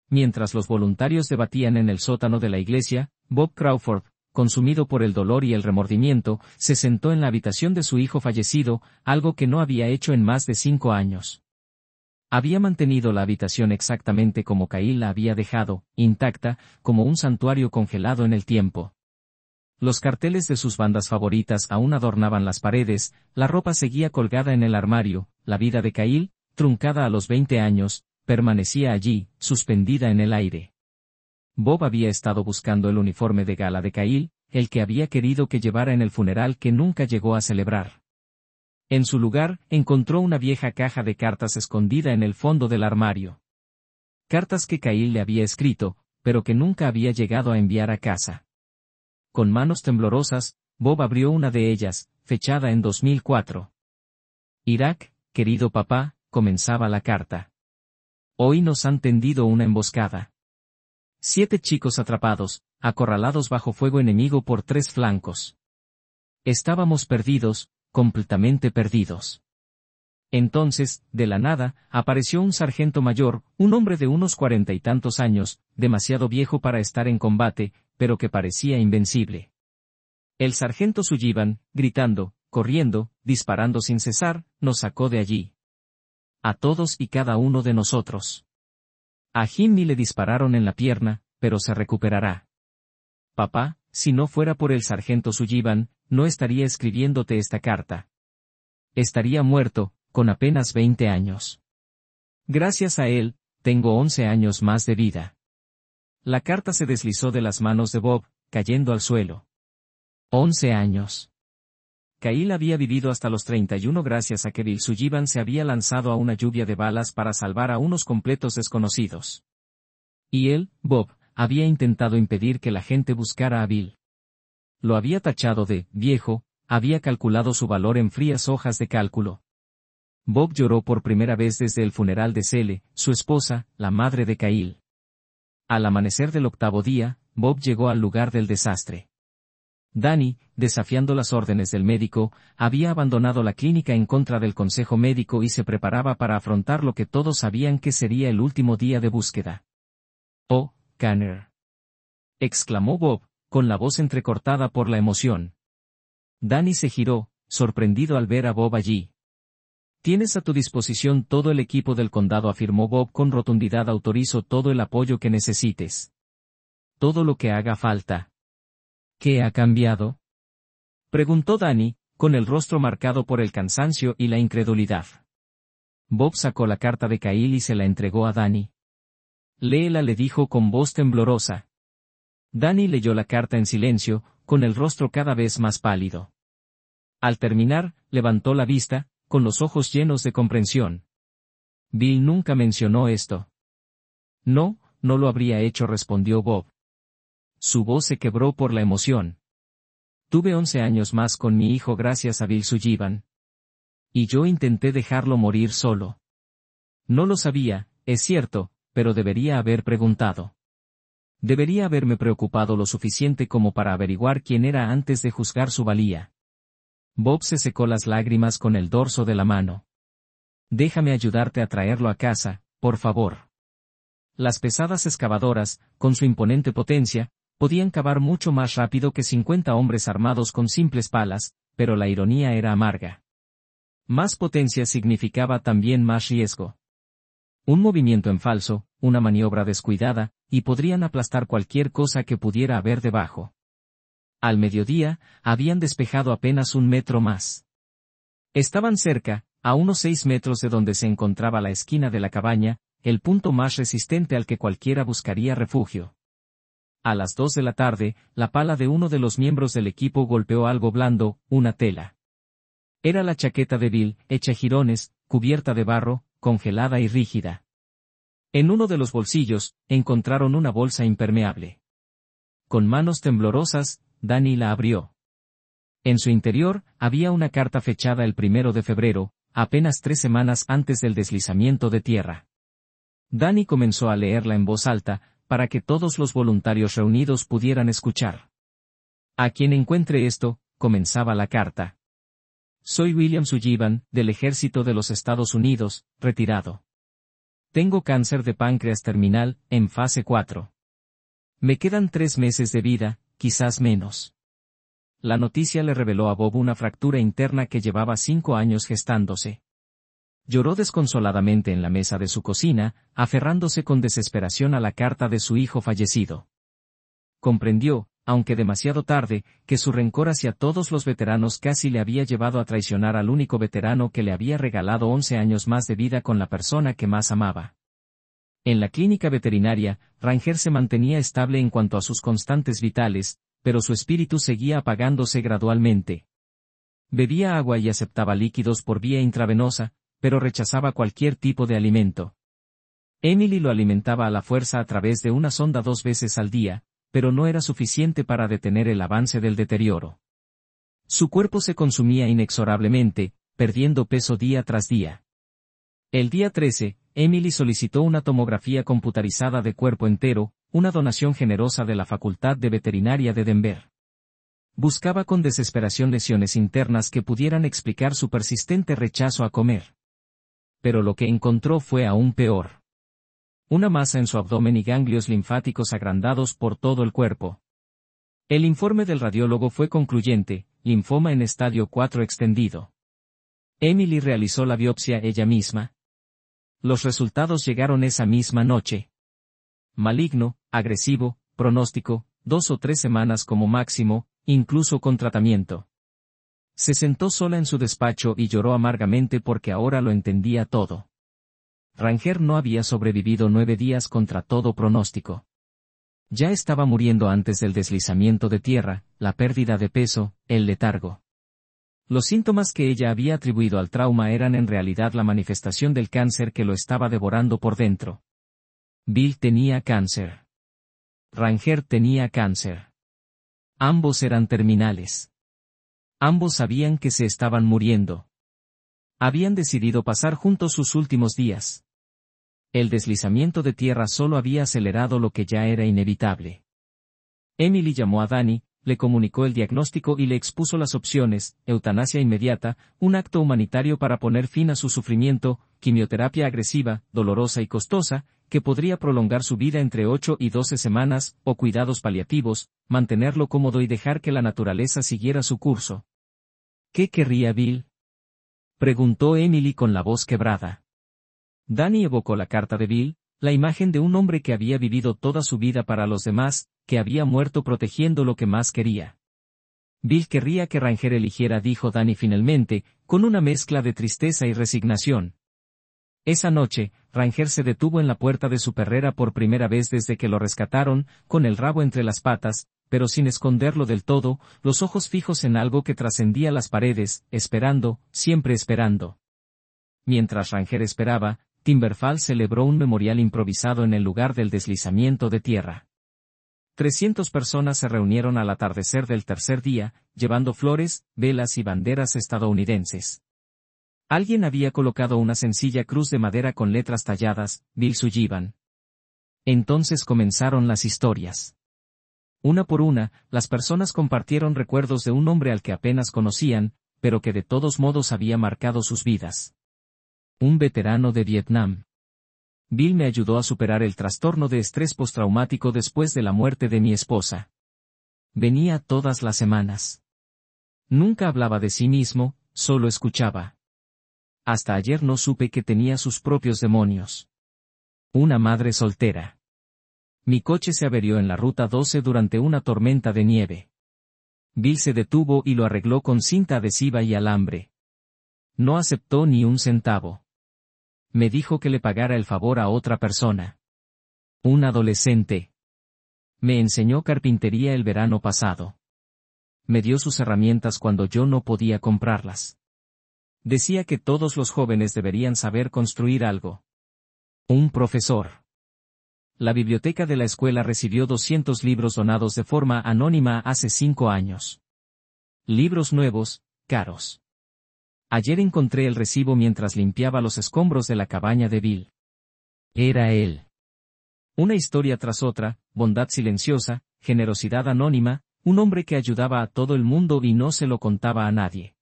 Speaker 1: Mientras los voluntarios debatían en el sótano de la iglesia, Bob Crawford, consumido por el dolor y el remordimiento, se sentó en la habitación de su hijo fallecido, algo que no había hecho en más de 5 años. Había mantenido la habitación exactamente como Caín la había dejado, intacta, como un santuario congelado en el tiempo. Los carteles de sus bandas favoritas aún adornaban las paredes, la ropa seguía colgada en el armario, la vida de Caín, truncada a los 20 años, permanecía allí, suspendida en el aire. Bob había estado buscando el uniforme de gala de Caín, el que había querido que llevara en el funeral que nunca llegó a celebrar. En su lugar, encontró una vieja caja de cartas escondida en el fondo del armario. Cartas que Caín le había escrito, pero que nunca había llegado a enviar a casa. Con manos temblorosas, Bob abrió una de ellas, fechada en 2004. Irak, querido papá, comenzaba la carta. Hoy nos han tendido una emboscada. 7 chicos atrapados, acorralados bajo fuego enemigo por 3 flancos. Estábamos perdidos, completamente perdidos. Entonces, de la nada, apareció un sargento mayor, un hombre de unos 40 y tantos años, demasiado viejo para estar en combate, pero que parecía invencible. El sargento Sullivan, gritando, corriendo, disparando sin cesar, nos sacó de allí. A todos y cada uno de nosotros. A Jimmy le dispararon en la pierna, pero se recuperará. Papá, si no fuera por el sargento Sullivan, no estaría escribiéndote esta carta. Estaría muerto, con apenas 20 años. Gracias a él, tengo 11 años más de vida. La carta se deslizó de las manos de Bob, cayendo al suelo. 11 años. Kyle había vivido hasta los 31 gracias a que Bill Sullivan se había lanzado a una lluvia de balas para salvar a unos completos desconocidos. Y él, Bob, había intentado impedir que la gente buscara a Bill. Lo había tachado de viejo, había calculado su valor en frías hojas de cálculo. Bob lloró por primera vez desde el funeral de Cele, su esposa, la madre de Kyle. Al amanecer del 8º día, Bob llegó al lugar del desastre. Danny, desafiando las órdenes del médico, había abandonado la clínica en contra del consejo médico y se preparaba para afrontar lo que todos sabían que sería el último día de búsqueda. «Oh, Connor», exclamó Bob, con la voz entrecortada por la emoción. Danny se giró, sorprendido al ver a Bob allí. «Tienes a tu disposición todo el equipo del condado», afirmó Bob con rotundidad. «Autorizo todo el apoyo que necesites. Todo lo que haga falta». «¿Qué ha cambiado?», preguntó Danny, con el rostro marcado por el cansancio y la incredulidad. Bob sacó la carta de Kyle y se la entregó a Danny. «Léela», le dijo con voz temblorosa. Danny leyó la carta en silencio, con el rostro cada vez más pálido. Al terminar, levantó la vista, con los ojos llenos de comprensión. «Bill nunca mencionó esto». «No, no lo habría hecho», respondió Bob. Su voz se quebró por la emoción. «Tuve 11 años más con mi hijo gracias a Bill Sullivan. Y yo intenté dejarlo morir solo. No lo sabía, es cierto, pero debería haber preguntado. Debería haberme preocupado lo suficiente como para averiguar quién era antes de juzgar su valía». Bob se secó las lágrimas con el dorso de la mano. «Déjame ayudarte a traerlo a casa, por favor». Las pesadas excavadoras, con su imponente potencia, podían cavar mucho más rápido que 50 hombres armados con simples palas, pero la ironía era amarga. Más potencia significaba también más riesgo. Un movimiento en falso, una maniobra descuidada, y podrían aplastar cualquier cosa que pudiera haber debajo. Al mediodía, habían despejado apenas 1 metro más. Estaban cerca, a unos 6 metros de donde se encontraba la esquina de la cabaña, el punto más resistente al que cualquiera buscaría refugio. A las 2 de la tarde, la pala de uno de los miembros del equipo golpeó algo blando, una tela. Era la chaqueta de Bill, hecha jirones, cubierta de barro, congelada y rígida. En uno de los bolsillos, encontraron una bolsa impermeable. Con manos temblorosas, Danny la abrió. En su interior, había una carta fechada el 1 de febrero, apenas 3 semanas antes del deslizamiento de tierra. Danny comenzó a leerla en voz alta, para que todos los voluntarios reunidos pudieran escuchar. «A quien encuentre esto», comenzaba la carta. «Soy William Sullivan, del Ejército de los Estados Unidos, retirado. Tengo cáncer de páncreas terminal, en fase 4. Me quedan 3 meses de vida, quizás menos». La noticia le reveló a Bob una fractura interna que llevaba 5 años gestándose. Lloró desconsoladamente en la mesa de su cocina, aferrándose con desesperación a la carta de su hijo fallecido. Comprendió, aunque demasiado tarde, que su rencor hacia todos los veteranos casi le había llevado a traicionar al único veterano que le había regalado 11 años más de vida con la persona que más amaba. En la clínica veterinaria, Ranger se mantenía estable en cuanto a sus constantes vitales, pero su espíritu seguía apagándose gradualmente. Bebía agua y aceptaba líquidos por vía intravenosa, pero rechazaba cualquier tipo de alimento. Emily lo alimentaba a la fuerza a través de una sonda 2 veces al día, pero no era suficiente para detener el avance del deterioro. Su cuerpo se consumía inexorablemente, perdiendo peso día tras día. El día 13, Emily solicitó una tomografía computarizada de cuerpo entero, una donación generosa de la Facultad de Veterinaria de Denver. Buscaba con desesperación lesiones internas que pudieran explicar su persistente rechazo a comer. Pero lo que encontró fue aún peor. Una masa en su abdomen y ganglios linfáticos agrandados por todo el cuerpo. El informe del radiólogo fue concluyente: linfoma en estadio 4 extendido. Emily realizó la biopsia ella misma. Los resultados llegaron esa misma noche. Maligno, agresivo, pronóstico, 2 o 3 semanas como máximo, incluso con tratamiento. Se sentó sola en su despacho y lloró amargamente porque ahora lo entendía todo. Ranger no había sobrevivido 9 días contra todo pronóstico. Ya estaba muriendo antes del deslizamiento de tierra, la pérdida de peso, el letargo. Los síntomas que ella había atribuido al trauma eran en realidad la manifestación del cáncer que lo estaba devorando por dentro. Bill tenía cáncer. Ranger tenía cáncer. Ambos eran terminales. Ambos sabían que se estaban muriendo. Habían decidido pasar juntos sus últimos días. El deslizamiento de tierra solo había acelerado lo que ya era inevitable. Emily llamó a Danny, le comunicó el diagnóstico y le expuso las opciones: eutanasia inmediata, un acto humanitario para poner fin a su sufrimiento, quimioterapia agresiva, dolorosa y costosa, que podría prolongar su vida entre 8 y 12 semanas, o cuidados paliativos, mantenerlo cómodo y dejar que la naturaleza siguiera su curso. ¿Qué querría Bill?, preguntó Emily con la voz quebrada. Danny evocó la carta de Bill, la imagen de un hombre que había vivido toda su vida para los demás, que había muerto protegiendo lo que más quería. Bill querría que Ranger eligiera, dijo Danny finalmente, con una mezcla de tristeza y resignación. Esa noche, Ranger se detuvo en la puerta de su perrera por primera vez desde que lo rescataron, con el rabo entre las patas, pero sin esconderlo del todo, los ojos fijos en algo que trascendía las paredes, esperando, siempre esperando. Mientras Ranger esperaba, Timberfall celebró un memorial improvisado en el lugar del deslizamiento de tierra. 300 personas se reunieron al atardecer del tercer día, llevando flores, velas y banderas estadounidenses. Alguien había colocado una sencilla cruz de madera con letras talladas: Bill Sullivan. Entonces comenzaron las historias. Una por una, las personas compartieron recuerdos de un hombre al que apenas conocían, pero que de todos modos había marcado sus vidas. Un veterano de Vietnam. Bill me ayudó a superar el trastorno de estrés postraumático después de la muerte de mi esposa. Venía todas las semanas. Nunca hablaba de sí mismo, solo escuchaba. Hasta ayer no supe que tenía sus propios demonios. Una madre soltera. Mi coche se averió en la ruta 12 durante una tormenta de nieve. Bill se detuvo y lo arregló con cinta adhesiva y alambre. No aceptó ni un centavo. Me dijo que le pagara el favor a otra persona. Un adolescente. Me enseñó carpintería el verano pasado. Me dio sus herramientas cuando yo no podía comprarlas. Decía que todos los jóvenes deberían saber construir algo. Un profesor. La biblioteca de la escuela recibió 200 libros donados de forma anónima hace 5 años. Libros nuevos, caros. Ayer encontré el recibo mientras limpiaba los escombros de la cabaña de Bill. Era él. Una historia tras otra: bondad silenciosa, generosidad anónima, un hombre que ayudaba a todo el mundo y no se lo contaba a nadie.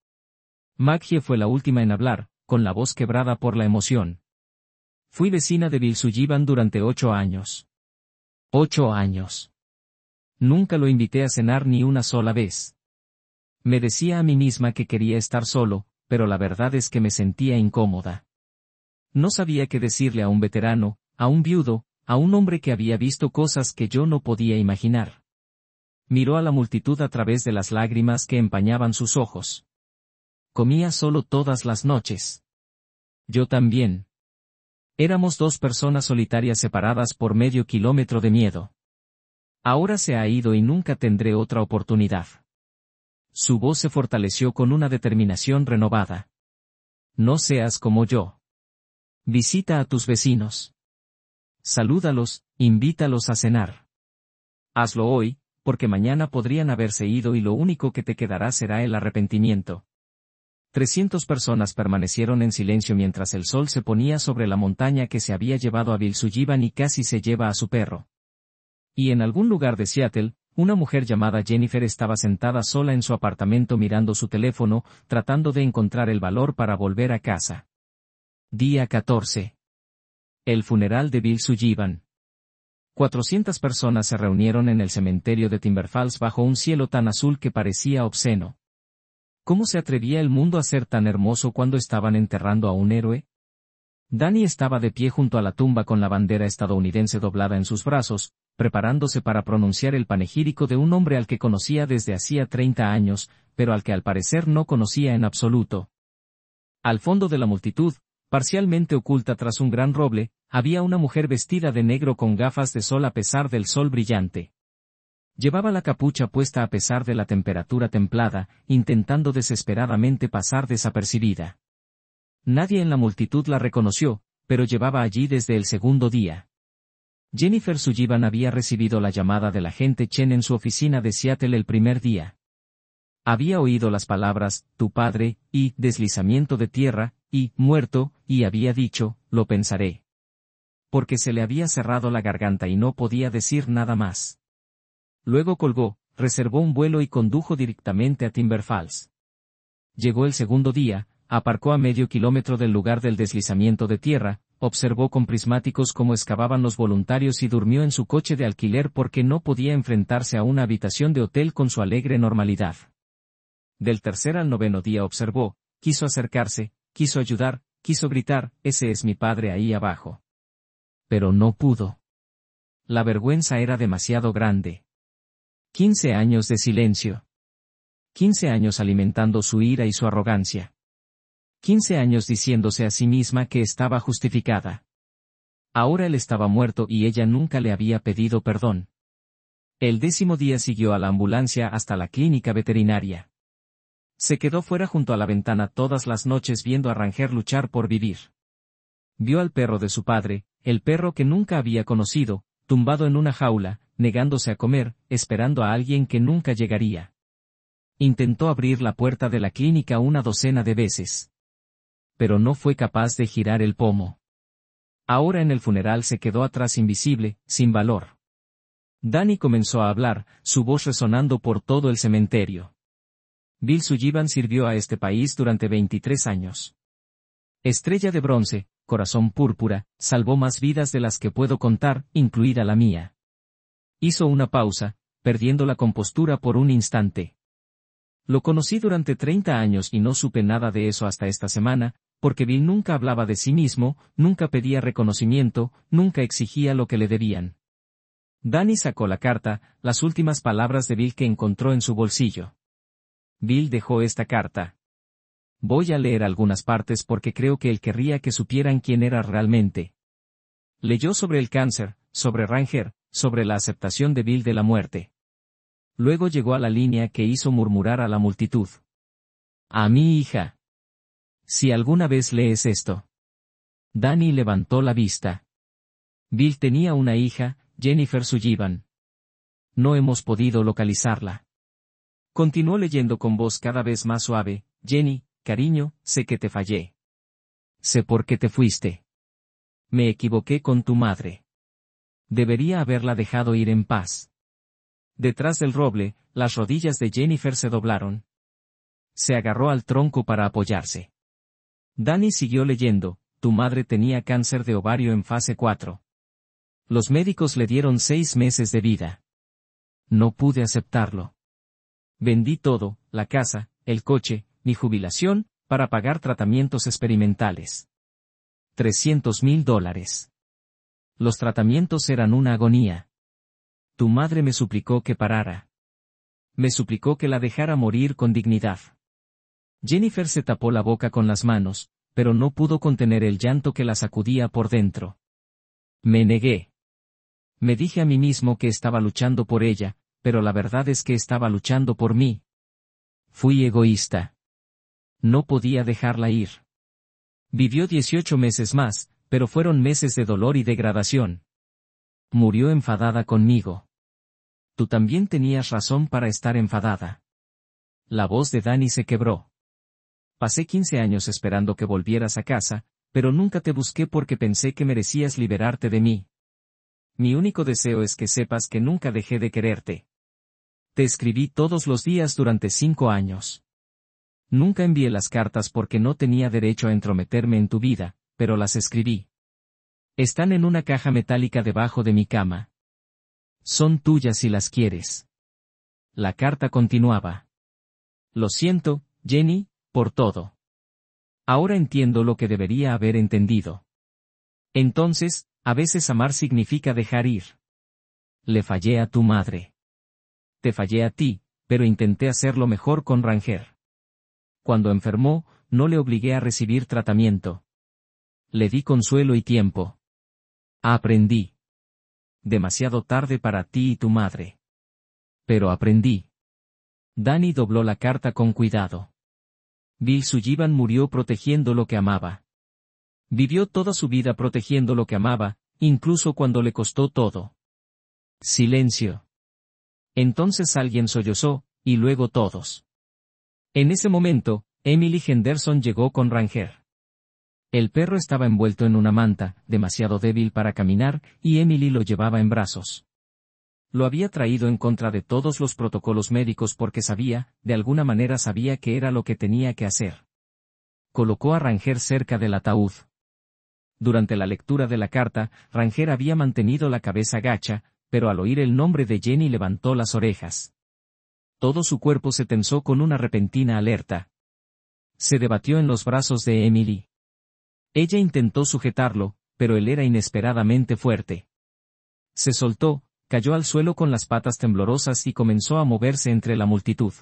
Speaker 1: Maggie fue la última en hablar, con la voz quebrada por la emoción. Fui vecina de Bill Sullivan durante 8 años. 8 años. Nunca lo invité a cenar ni una sola vez. Me decía a mí misma que quería estar solo, pero la verdad es que me sentía incómoda. No sabía qué decirle a un veterano, a un viudo, a un hombre que había visto cosas que yo no podía imaginar. Miró a la multitud a través de las lágrimas que empañaban sus ojos. Comía solo todas las noches. Yo también. Éramos 2 personas solitarias separadas por medio kilómetro de miedo. Ahora se ha ido y nunca tendré otra oportunidad. Su voz se fortaleció con una determinación renovada. No seas como yo. Visita a tus vecinos. Salúdalos, invítalos a cenar. Hazlo hoy, porque mañana podrían haberse ido y lo único que te quedará será el arrepentimiento. 300 personas permanecieron en silencio mientras el sol se ponía sobre la montaña que se había llevado a Bill Sullivan y casi se lleva a su perro. Y en algún lugar de Seattle, Una mujer llamada Jennifer estaba sentada sola en su apartamento mirando su teléfono, tratando de encontrar el valor para volver a casa. Día 14. El funeral de Bill Sullivan. 400 personas se reunieron en el cementerio de Timber Falls bajo un cielo tan azul que parecía obsceno. ¿Cómo se atrevía el mundo a ser tan hermoso cuando estaban enterrando a un héroe? Danny estaba de pie junto a la tumba con la bandera estadounidense doblada en sus brazos, preparándose para pronunciar el panegírico de un hombre al que conocía desde hacía 30 años, pero al que al parecer no conocía en absoluto. Al fondo de la multitud, parcialmente oculta tras un gran roble, había una mujer vestida de negro con gafas de sol a pesar del sol brillante. Llevaba la capucha puesta a pesar de la temperatura templada, intentando desesperadamente pasar desapercibida. Nadie en la multitud la reconoció, pero llevaba allí desde el segundo día. Jennifer Sullivan había recibido la llamada del agente Chen en su oficina de Seattle el primer día. Había oído las palabras, tu padre, y deslizamiento de tierra, y muerto, y había dicho, lo pensaré. Porque se le había cerrado la garganta y no podía decir nada más. Luego colgó, reservó un vuelo y condujo directamente a Timber Falls. Llegó el segundo día, aparcó a medio kilómetro del lugar del deslizamiento de tierra, observó con prismáticos cómo excavaban los voluntarios y durmió en su coche de alquiler porque no podía enfrentarse a una habitación de hotel con su alegre normalidad. Del tercer al noveno día observó, quiso acercarse, quiso ayudar, quiso gritar, ese es mi padre ahí abajo. Pero no pudo. La vergüenza era demasiado grande. 15 años de silencio. 15 años alimentando su ira y su arrogancia. 15 años diciéndose a sí misma que estaba justificada. Ahora él estaba muerto y ella nunca le había pedido perdón. El 10º día siguió a la ambulancia hasta la clínica veterinaria. Se quedó fuera junto a la ventana todas las noches viendo a Ranger luchar por vivir. Vio al perro de su padre, el perro que nunca había conocido, tumbado en una jaula, negándose a comer, esperando a alguien que nunca llegaría. Intentó abrir la puerta de la clínica una docena de veces. Pero no fue capaz de girar el pomo. Ahora en el funeral se quedó atrás invisible, sin valor. Danny comenzó a hablar, su voz resonando por todo el cementerio. Bill Sullivan sirvió a este país durante 23 años. Estrella de bronce, corazón púrpura, salvó más vidas de las que puedo contar, incluida la mía. Hizo una pausa, perdiendo la compostura por un instante. Lo conocí durante 30 años y no supe nada de eso hasta esta semana, porque Bill nunca hablaba de sí mismo, nunca pedía reconocimiento, nunca exigía lo que le debían. Danny sacó la carta, las últimas palabras de Bill que encontró en su bolsillo. Bill dejó esta carta. Voy a leer algunas partes porque creo que él querría que supieran quién era realmente. Leyó sobre el cáncer, sobre Ranger, sobre la aceptación de Bill de la muerte. Luego llegó a la línea que hizo murmurar a la multitud. A mi hija. Si alguna vez lees esto. Danny levantó la vista. Bill tenía una hija, Jennifer Sullivan. No hemos podido localizarla. Continuó leyendo con voz cada vez más suave, Jenny, cariño, sé que te fallé. Sé por qué te fuiste. Me equivoqué con tu madre. Debería haberla dejado ir en paz. Detrás del roble, las rodillas de Jennifer se doblaron. Se agarró al tronco para apoyarse. Danny siguió leyendo, tu madre tenía cáncer de ovario en fase 4. Los médicos le dieron 6 meses de vida. No pude aceptarlo. Vendí todo, la casa, el coche, mi jubilación, para pagar tratamientos experimentales. $300,000. Los tratamientos eran una agonía. Tu madre me suplicó que parara. Me suplicó que la dejara morir con dignidad. Jennifer se tapó la boca con las manos, pero no pudo contener el llanto que la sacudía por dentro. Me negué. Me dije a mí mismo que estaba luchando por ella, pero la verdad es que estaba luchando por mí. Fui egoísta. No podía dejarla ir. Vivió 18 meses más, pero fueron meses de dolor y degradación. Murió enfadada conmigo. Tú también tenías razón para estar enfadada. La voz de Danny se quebró. Pasé 15 años esperando que volvieras a casa, pero nunca te busqué porque pensé que merecías liberarte de mí. Mi único deseo es que sepas que nunca dejé de quererte. Te escribí todos los días durante 5 años. Nunca envié las cartas porque no tenía derecho a entrometerme en tu vida, pero las escribí. Están en una caja metálica debajo de mi cama. Son tuyas si las quieres. La carta continuaba. Lo siento, Jenny, por todo. Ahora entiendo lo que debería haber entendido. Entonces, a veces amar significa dejar ir. Le fallé a tu madre. Te fallé a ti, pero intenté hacerlo mejor con Ranger. Cuando enfermó, no le obligué a recibir tratamiento. Le di consuelo y tiempo. Aprendí. Demasiado tarde para ti y tu madre. Pero aprendí. Danny dobló la carta con cuidado. Bill Sullivan murió protegiendo lo que amaba. Vivió toda su vida protegiendo lo que amaba, incluso cuando le costó todo. Silencio. Entonces alguien sollozó, y luego todos. En ese momento, Emily Henderson llegó con Ranger. El perro estaba envuelto en una manta, demasiado débil para caminar, y Emily lo llevaba en brazos. Lo había traído en contra de todos los protocolos médicos porque sabía, de alguna manera sabía que era lo que tenía que hacer. Colocó a Ranger cerca del ataúd. Durante la lectura de la carta, Ranger había mantenido la cabeza gacha, pero al oír el nombre de Jenny levantó las orejas. Todo su cuerpo se tensó con una repentina alerta. Se debatió en los brazos de Emily. Ella intentó sujetarlo, pero él era inesperadamente fuerte. Se soltó, cayó al suelo con las patas temblorosas y comenzó a moverse entre la multitud.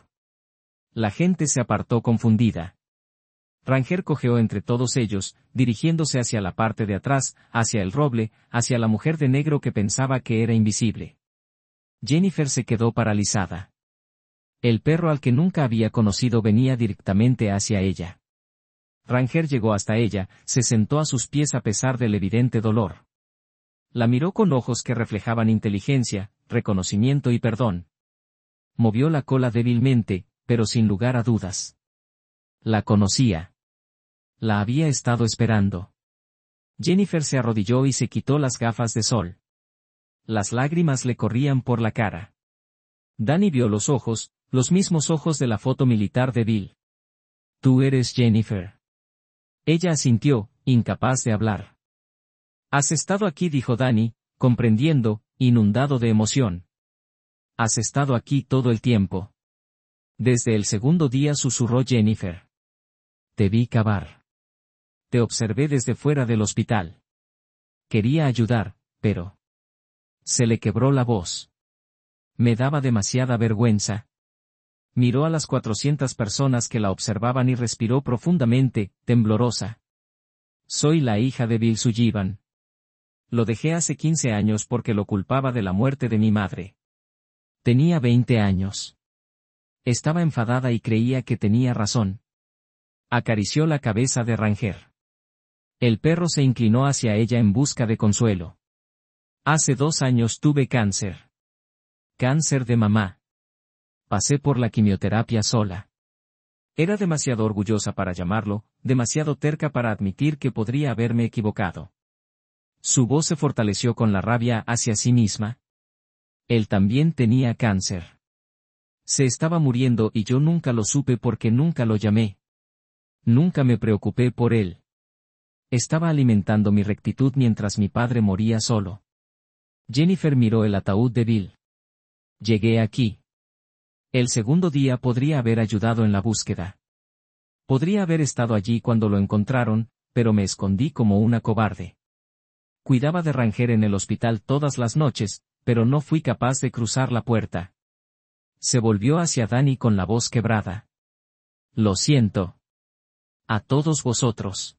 Speaker 1: La gente se apartó confundida. Ranger cojeó entre todos ellos, dirigiéndose hacia la parte de atrás, hacia el roble, hacia la mujer de negro que pensaba que era invisible. Jennifer se quedó paralizada. El perro al que nunca había conocido venía directamente hacia ella. Ranger llegó hasta ella, se sentó a sus pies a pesar del evidente dolor. La miró con ojos que reflejaban inteligencia, reconocimiento y perdón. Movió la cola débilmente, pero sin lugar a dudas. La conocía. La había estado esperando. Jennifer se arrodilló y se quitó las gafas de sol. Las lágrimas le corrían por la cara. Danny vio los mismos ojos de la foto militar de Bill. Tú eres Jennifer. Ella asintió, incapaz de hablar. Has estado aquí, dijo Danny, comprendiendo, inundado de emoción. Has estado aquí todo el tiempo. Desde el segundo día, susurró Jennifer. Te vi cavar. Te observé desde fuera del hospital. Quería ayudar, pero... Se le quebró la voz. Me daba demasiada vergüenza. Miró a las 400 personas que la observaban y respiró profundamente, temblorosa. Soy la hija de Bill Sullivan. Lo dejé hace 15 años porque lo culpaba de la muerte de mi madre. Tenía 20 años. Estaba enfadada y creía que tenía razón. Acarició la cabeza de Ranger. El perro se inclinó hacia ella en busca de consuelo. Hace 2 años tuve cáncer. Cáncer de mamá. Pasé por la quimioterapia sola. Era demasiado orgullosa para llamarlo, demasiado terca para admitir que podría haberme equivocado. Su voz se fortaleció con la rabia hacia sí misma. Él también tenía cáncer. Se estaba muriendo y yo nunca lo supe porque nunca lo llamé. Nunca me preocupé por él. Estaba alimentando mi rectitud mientras mi padre moría solo. Jennifer miró el ataúd de Bill. Llegué aquí. El segundo día podría haber ayudado en la búsqueda. Podría haber estado allí cuando lo encontraron, pero me escondí como una cobarde. Cuidaba de Ranger en el hospital todas las noches, pero no fui capaz de cruzar la puerta. Se volvió hacia Danny con la voz quebrada. Lo siento. A todos vosotros.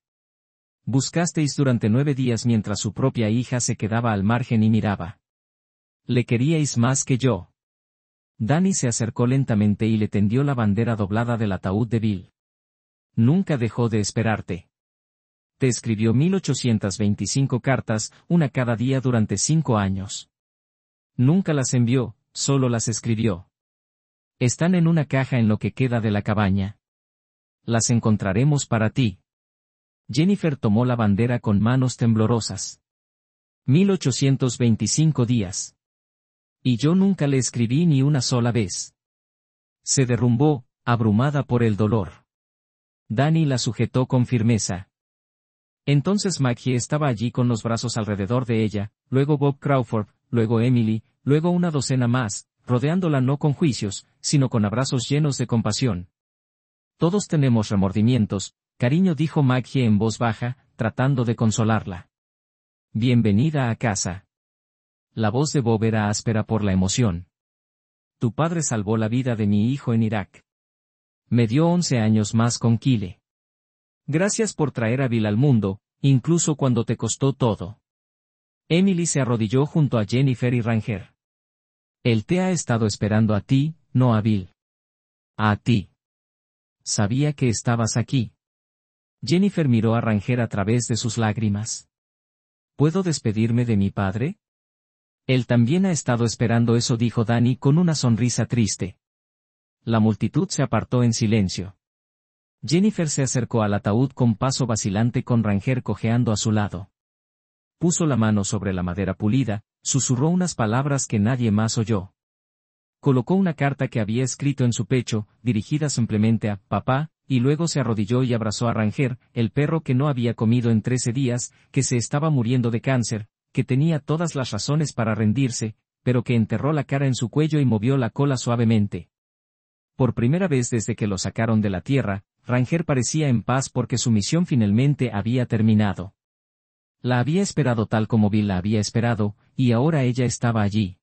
Speaker 1: Buscasteis durante 9 días mientras su propia hija se quedaba al margen y miraba. Le queríais más que yo. Danny se acercó lentamente y le tendió la bandera doblada del ataúd de Bill. Nunca dejó de esperarte. Te escribió 1825 cartas, una cada día durante 5 años. Nunca las envió, solo las escribió. Están en una caja en lo que queda de la cabaña. Las encontraremos para ti. Jennifer tomó la bandera con manos temblorosas. 1825 días. Y yo nunca le escribí ni una sola vez. Se derrumbó, abrumada por el dolor. Dani la sujetó con firmeza. Entonces Maggie estaba allí con los brazos alrededor de ella, luego Bob Crawford, luego Emily, luego una docena más, rodeándola no con juicios, sino con abrazos llenos de compasión. Todos tenemos remordimientos, cariño, dijo Maggie en voz baja, tratando de consolarla. Bienvenida a casa. La voz de Bob era áspera por la emoción. Tu padre salvó la vida de mi hijo en Irak. Me dio 11 años más con Kyle. Gracias por traer a Bill al mundo, incluso cuando te costó todo. Emily se arrodilló junto a Jennifer y Ranger. Él te ha estado esperando a ti, no a Bill. A ti. Sabía que estabas aquí. Jennifer miró a Ranger a través de sus lágrimas. ¿Puedo despedirme de mi padre? Él también ha estado esperando eso, dijo Dani con una sonrisa triste. La multitud se apartó en silencio. Jennifer se acercó al ataúd con paso vacilante con Ranger cojeando a su lado. Puso la mano sobre la madera pulida, susurró unas palabras que nadie más oyó. Colocó una carta que había escrito en su pecho, dirigida simplemente a papá, y luego se arrodilló y abrazó a Ranger, el perro que no había comido en 13 días, que se estaba muriendo de cáncer, que tenía todas las razones para rendirse, pero que enterró la cara en su cuello y movió la cola suavemente. Por primera vez desde que lo sacaron de la tierra, Ranger parecía en paz porque su misión finalmente había terminado. La había esperado tal como Bill la había esperado, y ahora ella estaba allí.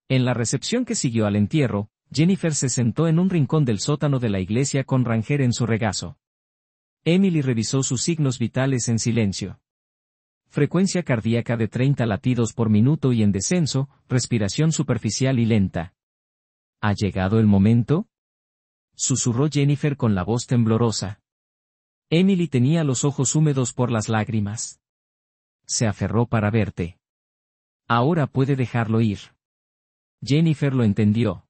Speaker 1: En la recepción que siguió al entierro, Jennifer se sentó en un rincón del sótano de la iglesia con Ranger en su regazo. Emily revisó sus signos vitales en silencio. Frecuencia cardíaca de 30 latidos por minuto y en descenso, respiración superficial y lenta. ¿Ha llegado el momento?, susurró Jennifer con la voz temblorosa. Emily tenía los ojos húmedos por las lágrimas. Se aferró para verte. Ahora puede dejarlo ir. Jennifer lo entendió.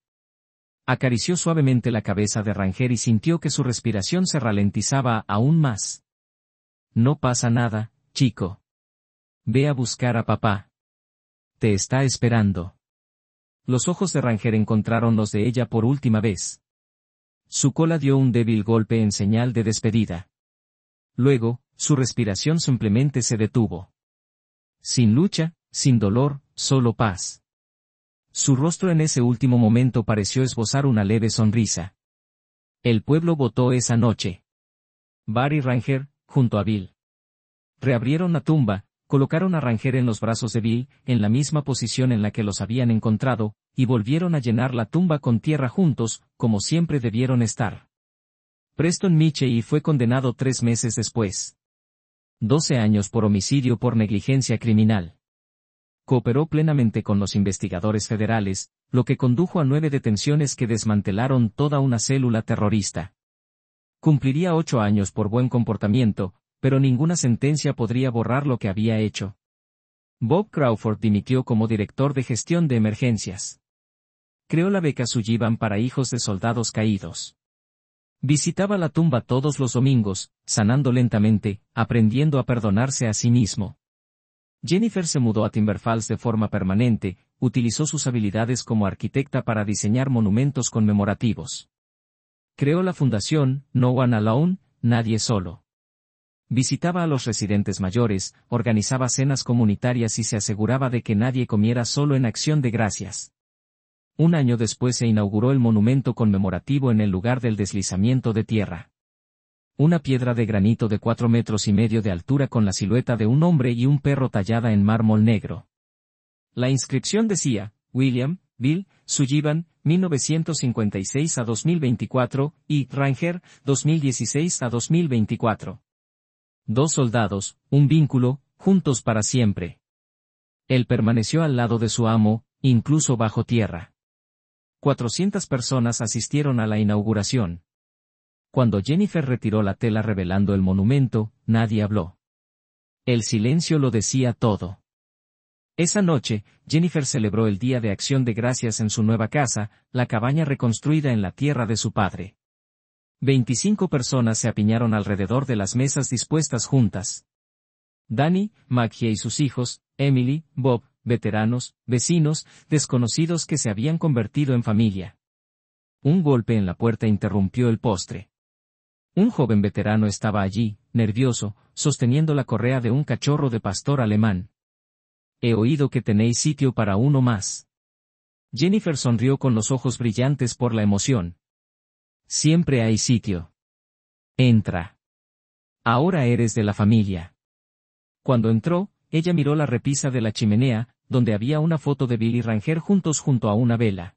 Speaker 1: Acarició suavemente la cabeza de Ranger y sintió que su respiración se ralentizaba aún más. No pasa nada, chico. Ve a buscar a papá. Te está esperando. Los ojos de Ranger encontraron los de ella por última vez. Su cola dio un débil golpe en señal de despedida. Luego, su respiración simplemente se detuvo. Sin lucha, sin dolor, solo paz. Su rostro en ese último momento pareció esbozar una leve sonrisa. El pueblo votó esa noche. Barry y Ranger, junto a Bill. Reabrieron la tumba, colocaron a Ranger en los brazos de Bill, en la misma posición en la que los habían encontrado, y volvieron a llenar la tumba con tierra juntos, como siempre debieron estar. Preston Michey fue condenado 3 meses después. 12 años por homicidio por negligencia criminal. Cooperó plenamente con los investigadores federales, lo que condujo a 9 detenciones que desmantelaron toda una célula terrorista. Cumpliría 8 años por buen comportamiento, pero ninguna sentencia podría borrar lo que había hecho. Bob Crawford dimitió como director de gestión de emergencias. Creó la beca Sullivan para hijos de soldados caídos. Visitaba la tumba todos los domingos, sanando lentamente, aprendiendo a perdonarse a sí mismo. Jennifer se mudó a Timber Falls de forma permanente, utilizó sus habilidades como arquitecta para diseñar monumentos conmemorativos. Creó la fundación No One Alone, Nadie Solo. Visitaba a los residentes mayores, organizaba cenas comunitarias y se aseguraba de que nadie comiera solo en acción de gracias. Un año después se inauguró el monumento conmemorativo en el lugar del deslizamiento de tierra. Una piedra de granito de 4,5 metros de altura con la silueta de un hombre y un perro tallada en mármol negro. La inscripción decía, William, Bill, Sullivan, 1956 a 2024, y Ranger, 2016 a 2024. 2 soldados, un vínculo, juntos para siempre. Él permaneció al lado de su amo, incluso bajo tierra. 400 personas asistieron a la inauguración. Cuando Jennifer retiró la tela revelando el monumento, nadie habló. El silencio lo decía todo. Esa noche, Jennifer celebró el Día de Acción de Gracias en su nueva casa, la cabaña reconstruida en la tierra de su padre. 25 personas se apiñaron alrededor de las mesas dispuestas juntas. Dani, Maggie y sus hijos, Emily, Bob, veteranos, vecinos, desconocidos que se habían convertido en familia. Un golpe en la puerta interrumpió el postre. Un joven veterano estaba allí, nervioso, sosteniendo la correa de un cachorro de pastor alemán. He oído que tenéis sitio para uno más. Jennifer sonrió con los ojos brillantes por la emoción. Siempre hay sitio. Entra. Ahora eres de la familia. Cuando entró, ella miró la repisa de la chimenea, donde había una foto de Bill y Ranger juntos junto a una vela.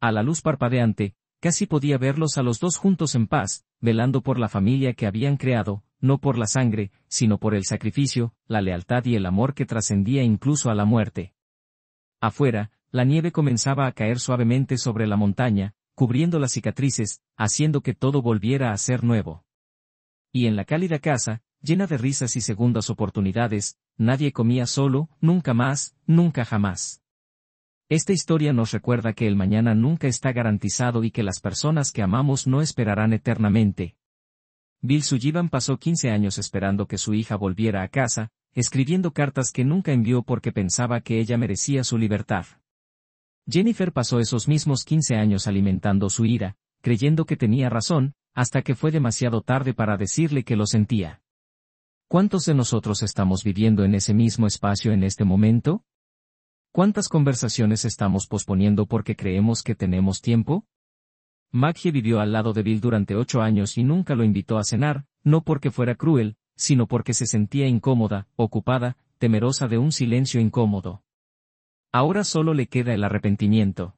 Speaker 1: A la luz parpadeante, casi podía verlos a los dos juntos en paz, velando por la familia que habían creado, no por la sangre, sino por el sacrificio, la lealtad y el amor que trascendía incluso a la muerte. Afuera, la nieve comenzaba a caer suavemente sobre la montaña, cubriendo las cicatrices, haciendo que todo volviera a ser nuevo. Y en la cálida casa, llena de risas y segundas oportunidades, nadie comía solo, nunca más, nunca jamás. Esta historia nos recuerda que el mañana nunca está garantizado y que las personas que amamos no esperarán eternamente. Bill Sullivan pasó 15 años esperando que su hija volviera a casa, escribiendo cartas que nunca envió porque pensaba que ella merecía su libertad. Jennifer pasó esos mismos 15 años alimentando su ira, creyendo que tenía razón, hasta que fue demasiado tarde para decirle que lo sentía. ¿Cuántos de nosotros estamos viviendo en ese mismo espacio en este momento? ¿Cuántas conversaciones estamos posponiendo porque creemos que tenemos tiempo? Maggie vivió al lado de Bill durante 8 años y nunca lo invitó a cenar, no porque fuera cruel, sino porque se sentía incómoda, ocupada, temerosa de un silencio incómodo. Ahora solo le queda el arrepentimiento.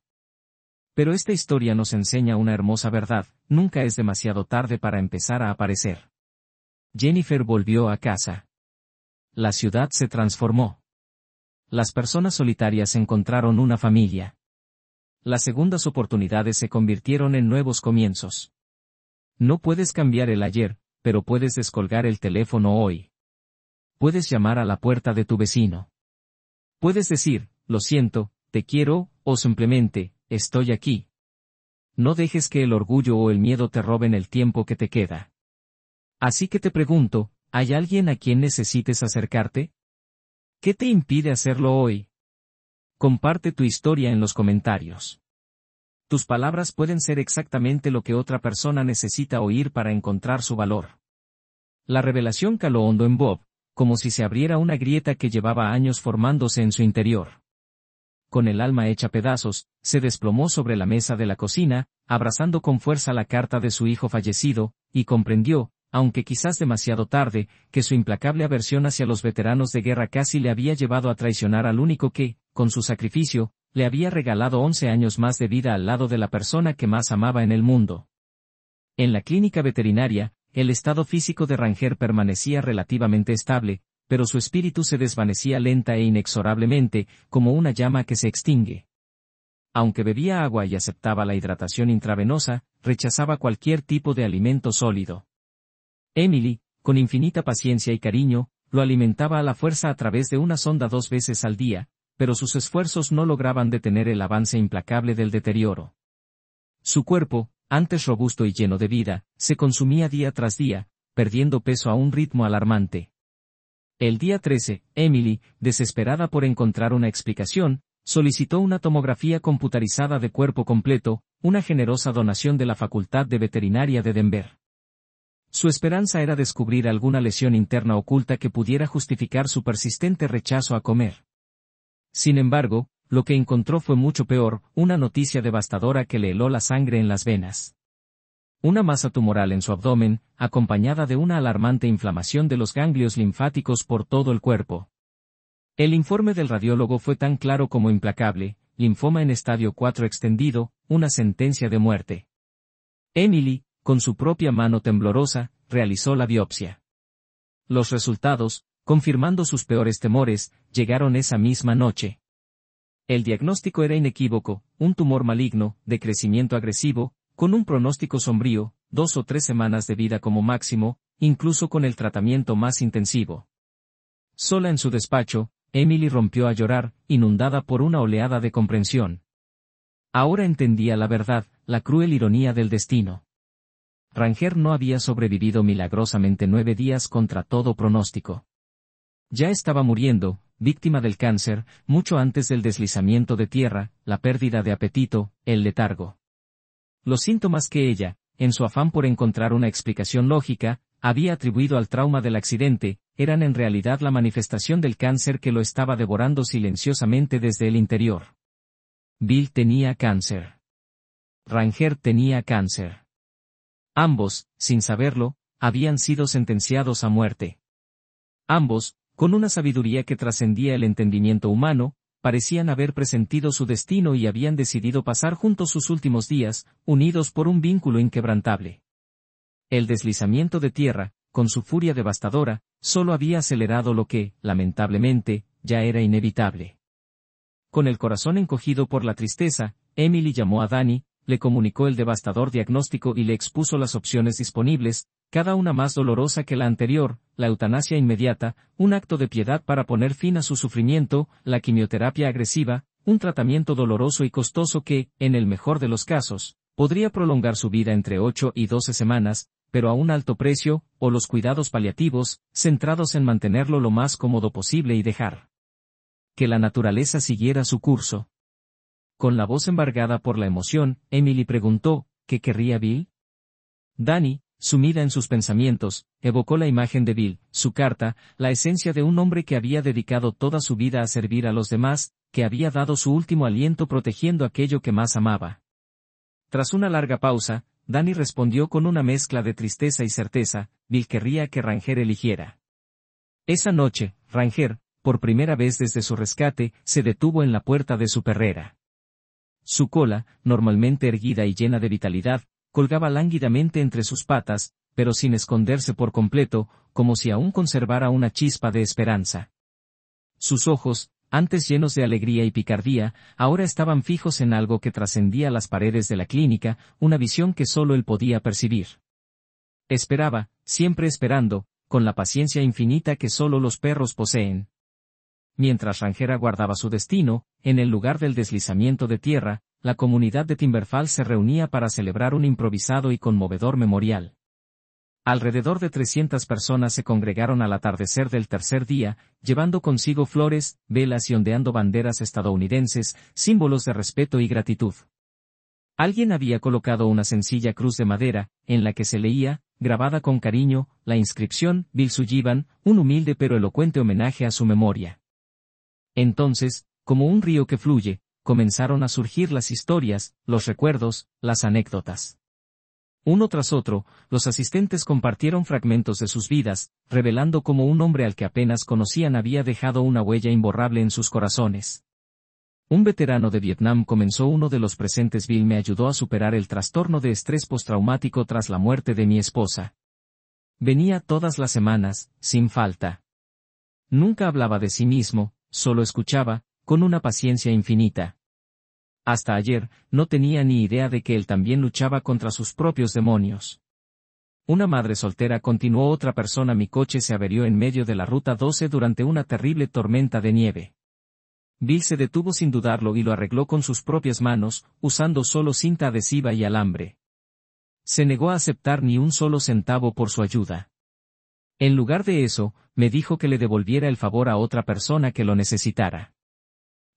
Speaker 1: Pero esta historia nos enseña una hermosa verdad: nunca es demasiado tarde para empezar a aparecer. Jennifer volvió a casa. La ciudad se transformó. Las personas solitarias encontraron una familia. Las segundas oportunidades se convirtieron en nuevos comienzos. No puedes cambiar el ayer, pero puedes descolgar el teléfono hoy. Puedes llamar a la puerta de tu vecino. Puedes decir, lo siento, te quiero, o simplemente, estoy aquí. No dejes que el orgullo o el miedo te roben el tiempo que te queda. Así que te pregunto, ¿hay alguien a quien necesites acercarte? ¿Qué te impide hacerlo hoy? Comparte tu historia en los comentarios. Tus palabras pueden ser exactamente lo que otra persona necesita oír para encontrar su valor. La revelación caló hondo en Bob, como si se abriera una grieta que llevaba años formándose en su interior. Con el alma hecha pedazos, se desplomó sobre la mesa de la cocina, abrazando con fuerza la carta de su hijo fallecido, y comprendió, aunque quizás demasiado tarde, que su implacable aversión hacia los veteranos de guerra casi le había llevado a traicionar al único que, con su sacrificio, le había regalado 11 años más de vida al lado de la persona que más amaba en el mundo. En la clínica veterinaria, el estado físico de Ranger permanecía relativamente estable, pero su espíritu se desvanecía lenta e inexorablemente, como una llama que se extingue. Aunque bebía agua y aceptaba la hidratación intravenosa, rechazaba cualquier tipo de alimento sólido. Emily, con infinita paciencia y cariño, lo alimentaba a la fuerza a través de una sonda 2 veces al día, pero sus esfuerzos no lograban detener el avance implacable del deterioro. Su cuerpo, antes robusto y lleno de vida, se consumía día tras día, perdiendo peso a un ritmo alarmante. El día 13, Emily, desesperada por encontrar una explicación, solicitó una tomografía computarizada de cuerpo completo, una generosa donación de la Facultad de Veterinaria de Denver. Su esperanza era descubrir alguna lesión interna oculta que pudiera justificar su persistente rechazo a comer. Sin embargo, lo que encontró fue mucho peor, una noticia devastadora que le heló la sangre en las venas. Una masa tumoral en su abdomen, acompañada de una alarmante inflamación de los ganglios linfáticos por todo el cuerpo. El informe del radiólogo fue tan claro como implacable: linfoma en estadio 4 extendido, una sentencia de muerte. Emily, con su propia mano temblorosa, realizó la biopsia. Los resultados, confirmando sus peores temores, llegaron esa misma noche. El diagnóstico era inequívoco: un tumor maligno, de crecimiento agresivo, con un pronóstico sombrío, 2 o 3 semanas de vida como máximo, incluso con el tratamiento más intensivo. Sola en su despacho, Emily rompió a llorar, inundada por una oleada de comprensión. Ahora entendía la verdad, la cruel ironía del destino. Ranger no había sobrevivido milagrosamente 9 días contra todo pronóstico. Ya estaba muriendo, víctima del cáncer, mucho antes del deslizamiento de tierra, la pérdida de apetito, el letargo. Los síntomas que ella, en su afán por encontrar una explicación lógica, había atribuido al trauma del accidente, eran en realidad la manifestación del cáncer que lo estaba devorando silenciosamente desde el interior. Bill tenía cáncer. Ranger tenía cáncer. Ambos, sin saberlo, habían sido sentenciados a muerte. Ambos, con una sabiduría que trascendía el entendimiento humano, parecían haber presentido su destino y habían decidido pasar juntos sus últimos días, unidos por un vínculo inquebrantable. El deslizamiento de tierra, con su furia devastadora, solo había acelerado lo que, lamentablemente, ya era inevitable. Con el corazón encogido por la tristeza, Emily llamó a Danny, le comunicó el devastador diagnóstico y le expuso las opciones disponibles, cada una más dolorosa que la anterior: la eutanasia inmediata, un acto de piedad para poner fin a su sufrimiento, la quimioterapia agresiva, un tratamiento doloroso y costoso que, en el mejor de los casos, podría prolongar su vida entre 8 y 12 semanas, pero a un alto precio, o los cuidados paliativos, centrados en mantenerlo lo más cómodo posible y dejar que la naturaleza siguiera su curso. Con la voz embargada por la emoción, Emily preguntó, ¿qué querría Bill? Danny, sumida en sus pensamientos, evocó la imagen de Bill, su carta, la esencia de un hombre que había dedicado toda su vida a servir a los demás, que había dado su último aliento protegiendo aquello que más amaba. Tras una larga pausa, Danny respondió con una mezcla de tristeza y certeza: Bill querría que Ranger eligiera. Esa noche, Ranger, por primera vez desde su rescate, se detuvo en la puerta de su perrera. Su cola, normalmente erguida y llena de vitalidad, colgaba lánguidamente entre sus patas, pero sin esconderse por completo, como si aún conservara una chispa de esperanza. Sus ojos, antes llenos de alegría y picardía, ahora estaban fijos en algo que trascendía las paredes de la clínica, una visión que solo él podía percibir. Esperaba, siempre esperando, con la paciencia infinita que solo los perros poseen. Mientras Ranger aguardaba su destino, en el lugar del deslizamiento de tierra, la comunidad de Timberfall se reunía para celebrar un improvisado y conmovedor memorial. Alrededor de 300 personas se congregaron al atardecer del tercer día, llevando consigo flores, velas y ondeando banderas estadounidenses, símbolos de respeto y gratitud. Alguien había colocado una sencilla cruz de madera, en la que se leía, grabada con cariño, la inscripción: Bill Sullivan, un humilde pero elocuente homenaje a su memoria. Entonces, como un río que fluye, comenzaron a surgir las historias, los recuerdos, las anécdotas. Uno tras otro, los asistentes compartieron fragmentos de sus vidas, revelando cómo un hombre al que apenas conocían había dejado una huella imborrable en sus corazones. Un veterano de Vietnam comenzó: uno de los presentes: Bill me ayudó a superar el trastorno de estrés postraumático tras la muerte de mi esposa. Venía todas las semanas, sin falta. Nunca hablaba de sí mismo, solo escuchaba, con una paciencia infinita. Hasta ayer, no tenía ni idea de que él también luchaba contra sus propios demonios. Una madre soltera, continuó otra persona: mi coche se averió en medio de la ruta 12 durante una terrible tormenta de nieve. Bill se detuvo sin dudarlo y lo arregló con sus propias manos, usando solo cinta adhesiva y alambre. Se negó a aceptar ni un solo centavo por su ayuda. En lugar de eso, me dijo que le devolviera el favor a otra persona que lo necesitara.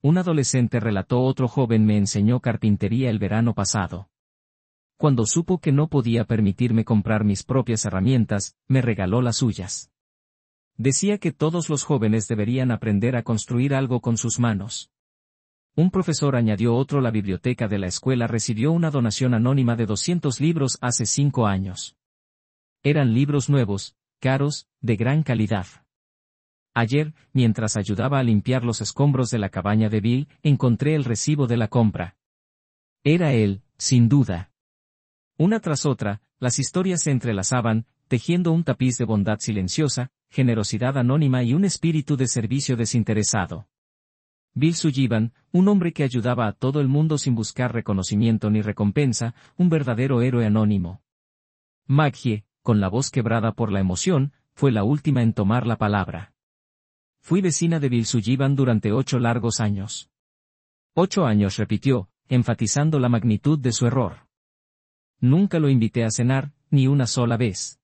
Speaker 1: Un adolescente relató: otro joven me enseñó carpintería el verano pasado. Cuando supo que no podía permitirme comprar mis propias herramientas, me regaló las suyas. Decía que todos los jóvenes deberían aprender a construir algo con sus manos. Un profesor añadió: otro, la biblioteca de la escuela recibió una donación anónima de 200 libros hace 5 años. Eran libros nuevos, caros, de gran calidad. Ayer, mientras ayudaba a limpiar los escombros de la cabaña de Bill, encontré el recibo de la compra. Era él, sin duda. Una tras otra, las historias se entrelazaban, tejiendo un tapiz de bondad silenciosa, generosidad anónima y un espíritu de servicio desinteresado. Bill Sullivan, un hombre que ayudaba a todo el mundo sin buscar reconocimiento ni recompensa, un verdadero héroe anónimo. Maggie, con la voz quebrada por la emoción, fue la última en tomar la palabra. Fui vecina de Bill Sullivan durante 8 largos años. 8 años, repitió, enfatizando la magnitud de su error. Nunca lo invité a cenar, ni una sola vez.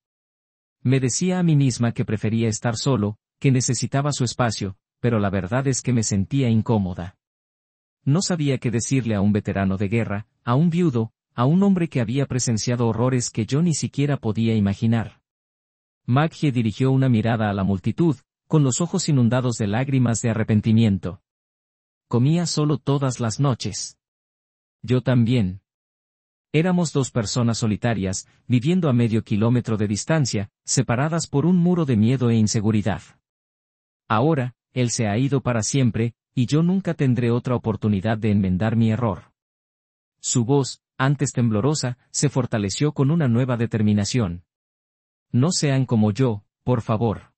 Speaker 1: Me decía a mí misma que prefería estar solo, que necesitaba su espacio, pero la verdad es que me sentía incómoda. No sabía qué decirle a un veterano de guerra, a un viudo, a un hombre que había presenciado horrores que yo ni siquiera podía imaginar. Maggie dirigió una mirada a la multitud, con los ojos inundados de lágrimas de arrepentimiento. Comía solo todas las noches. Yo también. Éramos dos personas solitarias, viviendo a medio kilómetro de distancia, separadas por un muro de miedo e inseguridad. Ahora, él se ha ido para siempre, y yo nunca tendré otra oportunidad de enmendar mi error. Su voz, antes temblorosa, se fortaleció con una nueva determinación. No sean como yo, por favor.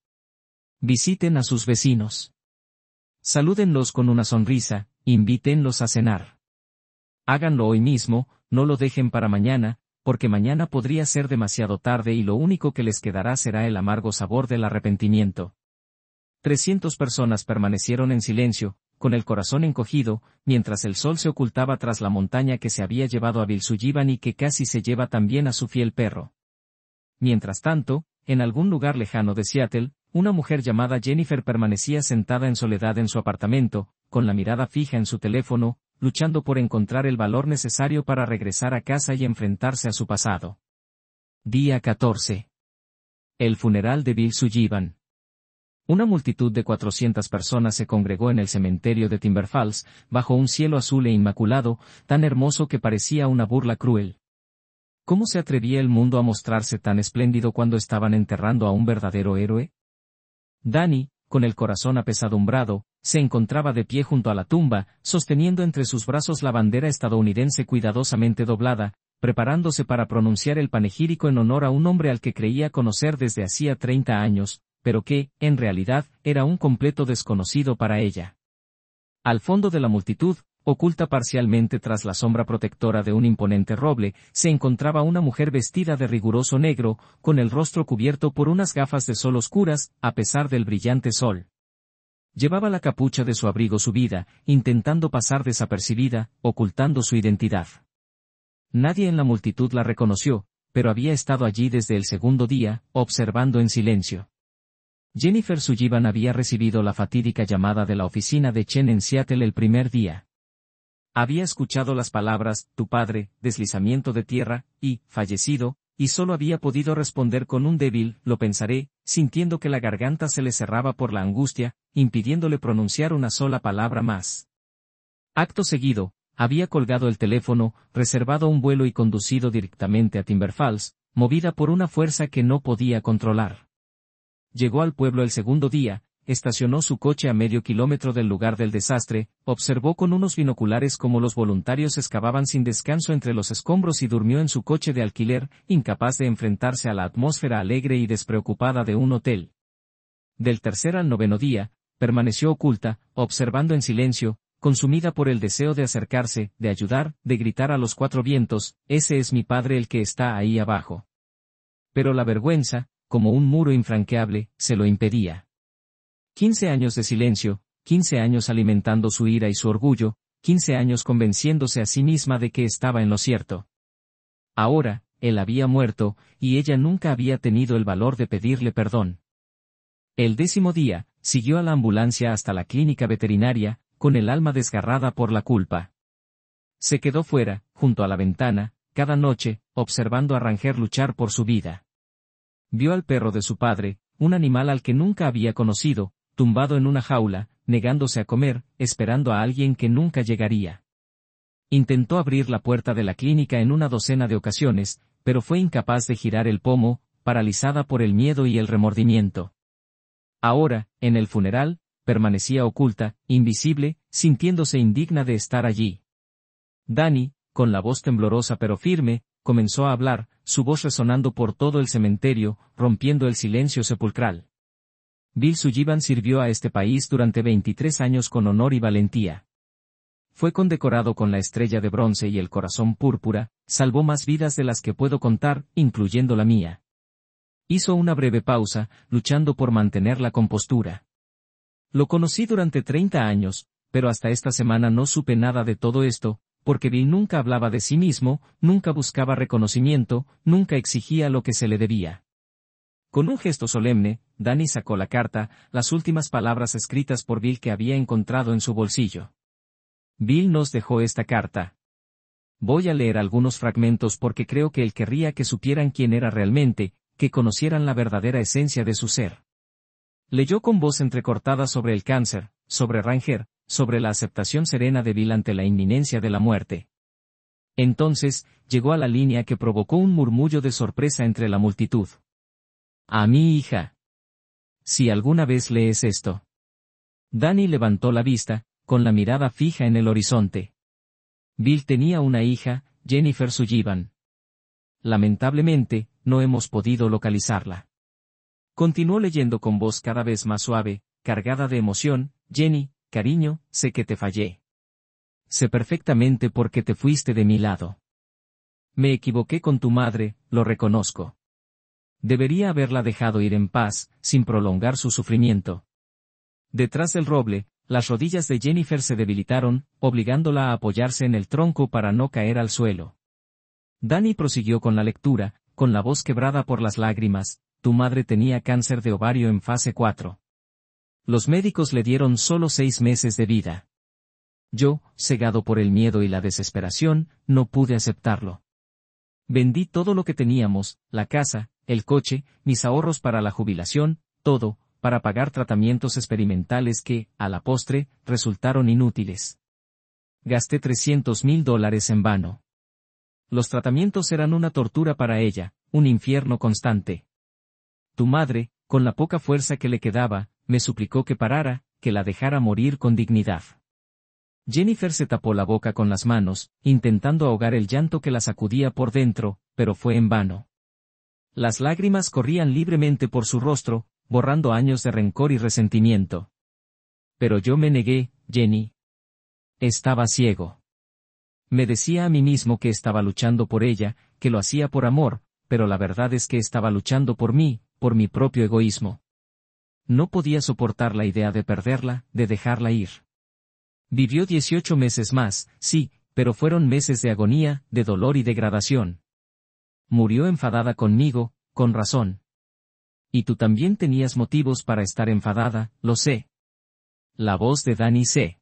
Speaker 1: Visiten a sus vecinos. Salúdenlos con una sonrisa, invítenlos a cenar. Háganlo hoy mismo, no lo dejen para mañana, porque mañana podría ser demasiado tarde y lo único que les quedará será el amargo sabor del arrepentimiento. 300 personas permanecieron en silencio, con el corazón encogido, mientras el sol se ocultaba tras la montaña que se había llevado a Vilsuyiban y que casi se lleva también a su fiel perro. Mientras tanto, en algún lugar lejano de Seattle, una mujer llamada Jennifer permanecía sentada en soledad en su apartamento, con la mirada fija en su teléfono, luchando por encontrar el valor necesario para regresar a casa y enfrentarse a su pasado. Día 14. El funeral de Vilsuyiban. Una multitud de 400 personas se congregó en el cementerio de Timber Falls, bajo un cielo azul e inmaculado, tan hermoso que parecía una burla cruel. ¿Cómo se atrevía el mundo a mostrarse tan espléndido cuando estaban enterrando a un verdadero héroe? Danny, con el corazón apesadumbrado, se encontraba de pie junto a la tumba, sosteniendo entre sus brazos la bandera estadounidense cuidadosamente doblada, preparándose para pronunciar el panegírico en honor a un hombre al que creía conocer desde hacía 30 años, pero que, en realidad, era un completo desconocido para ella. Al fondo de la multitud, oculta parcialmente tras la sombra protectora de un imponente roble, se encontraba una mujer vestida de riguroso negro, con el rostro cubierto por unas gafas de sol oscuras, a pesar del brillante sol. Llevaba la capucha de su abrigo subida, intentando pasar desapercibida, ocultando su identidad. Nadie en la multitud la reconoció, pero había estado allí desde el segundo día, observando en silencio. Jennifer Sullivan había recibido la fatídica llamada de la oficina de Chen en Seattle el primer día. Había escuchado las palabras, tu padre, deslizamiento de tierra, y, fallecido, y solo había podido responder con un débil, lo pensaré, sintiendo que la garganta se le cerraba por la angustia, impidiéndole pronunciar una sola palabra más. Acto seguido, había colgado el teléfono, reservado un vuelo y conducido directamente a Timber Falls, movida por una fuerza que no podía controlar. Llegó al pueblo el segundo día, estacionó su coche a medio kilómetro del lugar del desastre, observó con unos binoculares cómo los voluntarios excavaban sin descanso entre los escombros y durmió en su coche de alquiler, incapaz de enfrentarse a la atmósfera alegre y despreocupada de un hotel. Del tercer al noveno día, permaneció oculta, observando en silencio, consumida por el deseo de acercarse, de ayudar, de gritar a los cuatro vientos, ese es mi padre el que está ahí abajo. Pero la vergüenza, como un muro infranqueable, se lo impedía. 15 años de silencio, 15 años alimentando su ira y su orgullo, 15 años convenciéndose a sí misma de que estaba en lo cierto. Ahora, él había muerto, y ella nunca había tenido el valor de pedirle perdón. El 10º día, siguió a la ambulancia hasta la clínica veterinaria, con el alma desgarrada por la culpa. Se quedó fuera, junto a la ventana, cada noche, observando a Ranger luchar por su vida. Vio al perro de su padre, un animal al que nunca había conocido, tumbado en una jaula, negándose a comer, esperando a alguien que nunca llegaría. Intentó abrir la puerta de la clínica en una docena de ocasiones, pero fue incapaz de girar el pomo, paralizada por el miedo y el remordimiento. Ahora, en el funeral, permanecía oculta, invisible, sintiéndose indigna de estar allí. Danny, con la voz temblorosa pero firme, comenzó a hablar, su voz resonando por todo el cementerio, rompiendo el silencio sepulcral. Vilsuyiban sirvió a este país durante 23 años con honor y valentía. Fue condecorado con la estrella de bronce y el corazón púrpura, salvó más vidas de las que puedo contar, incluyendo la mía. Hizo una breve pausa, luchando por mantener la compostura. Lo conocí durante 30 años, pero hasta esta semana no supe nada de todo esto, porque Bill nunca hablaba de sí mismo, nunca buscaba reconocimiento, nunca exigía lo que se le debía. Con un gesto solemne, Danny sacó la carta, las últimas palabras escritas por Bill que había encontrado en su bolsillo. Bill nos dejó esta carta. Voy a leer algunos fragmentos porque creo que él querría que supieran quién era realmente, que conocieran la verdadera esencia de su ser. Leyó con voz entrecortada sobre el cáncer, sobre Ranger, sobre la aceptación serena de Bill ante la inminencia de la muerte. Entonces, llegó a la línea que provocó un murmullo de sorpresa entre la multitud. A mi hija. Si alguna vez lees esto. Danny levantó la vista, con la mirada fija en el horizonte. Bill tenía una hija, Jennifer Sullivan. Lamentablemente, no hemos podido localizarla. Continuó leyendo con voz cada vez más suave, cargada de emoción: Jenny, cariño, sé que te fallé. Sé perfectamente por qué te fuiste de mi lado. Me equivoqué con tu madre, lo reconozco. Debería haberla dejado ir en paz, sin prolongar su sufrimiento. Detrás del roble, las rodillas de Jennifer se debilitaron, obligándola a apoyarse en el tronco para no caer al suelo. Danny prosiguió con la lectura, con la voz quebrada por las lágrimas: tu madre tenía cáncer de ovario en fase 4. Los médicos le dieron solo 6 meses de vida. Yo, cegado por el miedo y la desesperación, no pude aceptarlo. Vendí todo lo que teníamos, la casa, el coche, mis ahorros para la jubilación, todo, para pagar tratamientos experimentales que, a la postre, resultaron inútiles. Gasté $300,000 en vano. Los tratamientos eran una tortura para ella, un infierno constante. Tu madre, con la poca fuerza que le quedaba, me suplicó que parara, que la dejara morir con dignidad. Jennifer se tapó la boca con las manos, intentando ahogar el llanto que la sacudía por dentro, pero fue en vano. Las lágrimas corrían libremente por su rostro, borrando años de rencor y resentimiento. Pero yo me negué, Jenny. Estaba ciego. Me decía a mí mismo que estaba luchando por ella, que lo hacía por amor, pero la verdad es que estaba luchando por mí, por mi propio egoísmo. No podía soportar la idea de perderla, de dejarla ir. Vivió 18 meses más, sí, pero fueron meses de agonía, de dolor y degradación. Murió enfadada conmigo, con razón. Y tú también tenías motivos para estar enfadada, lo sé. La voz de Danny C.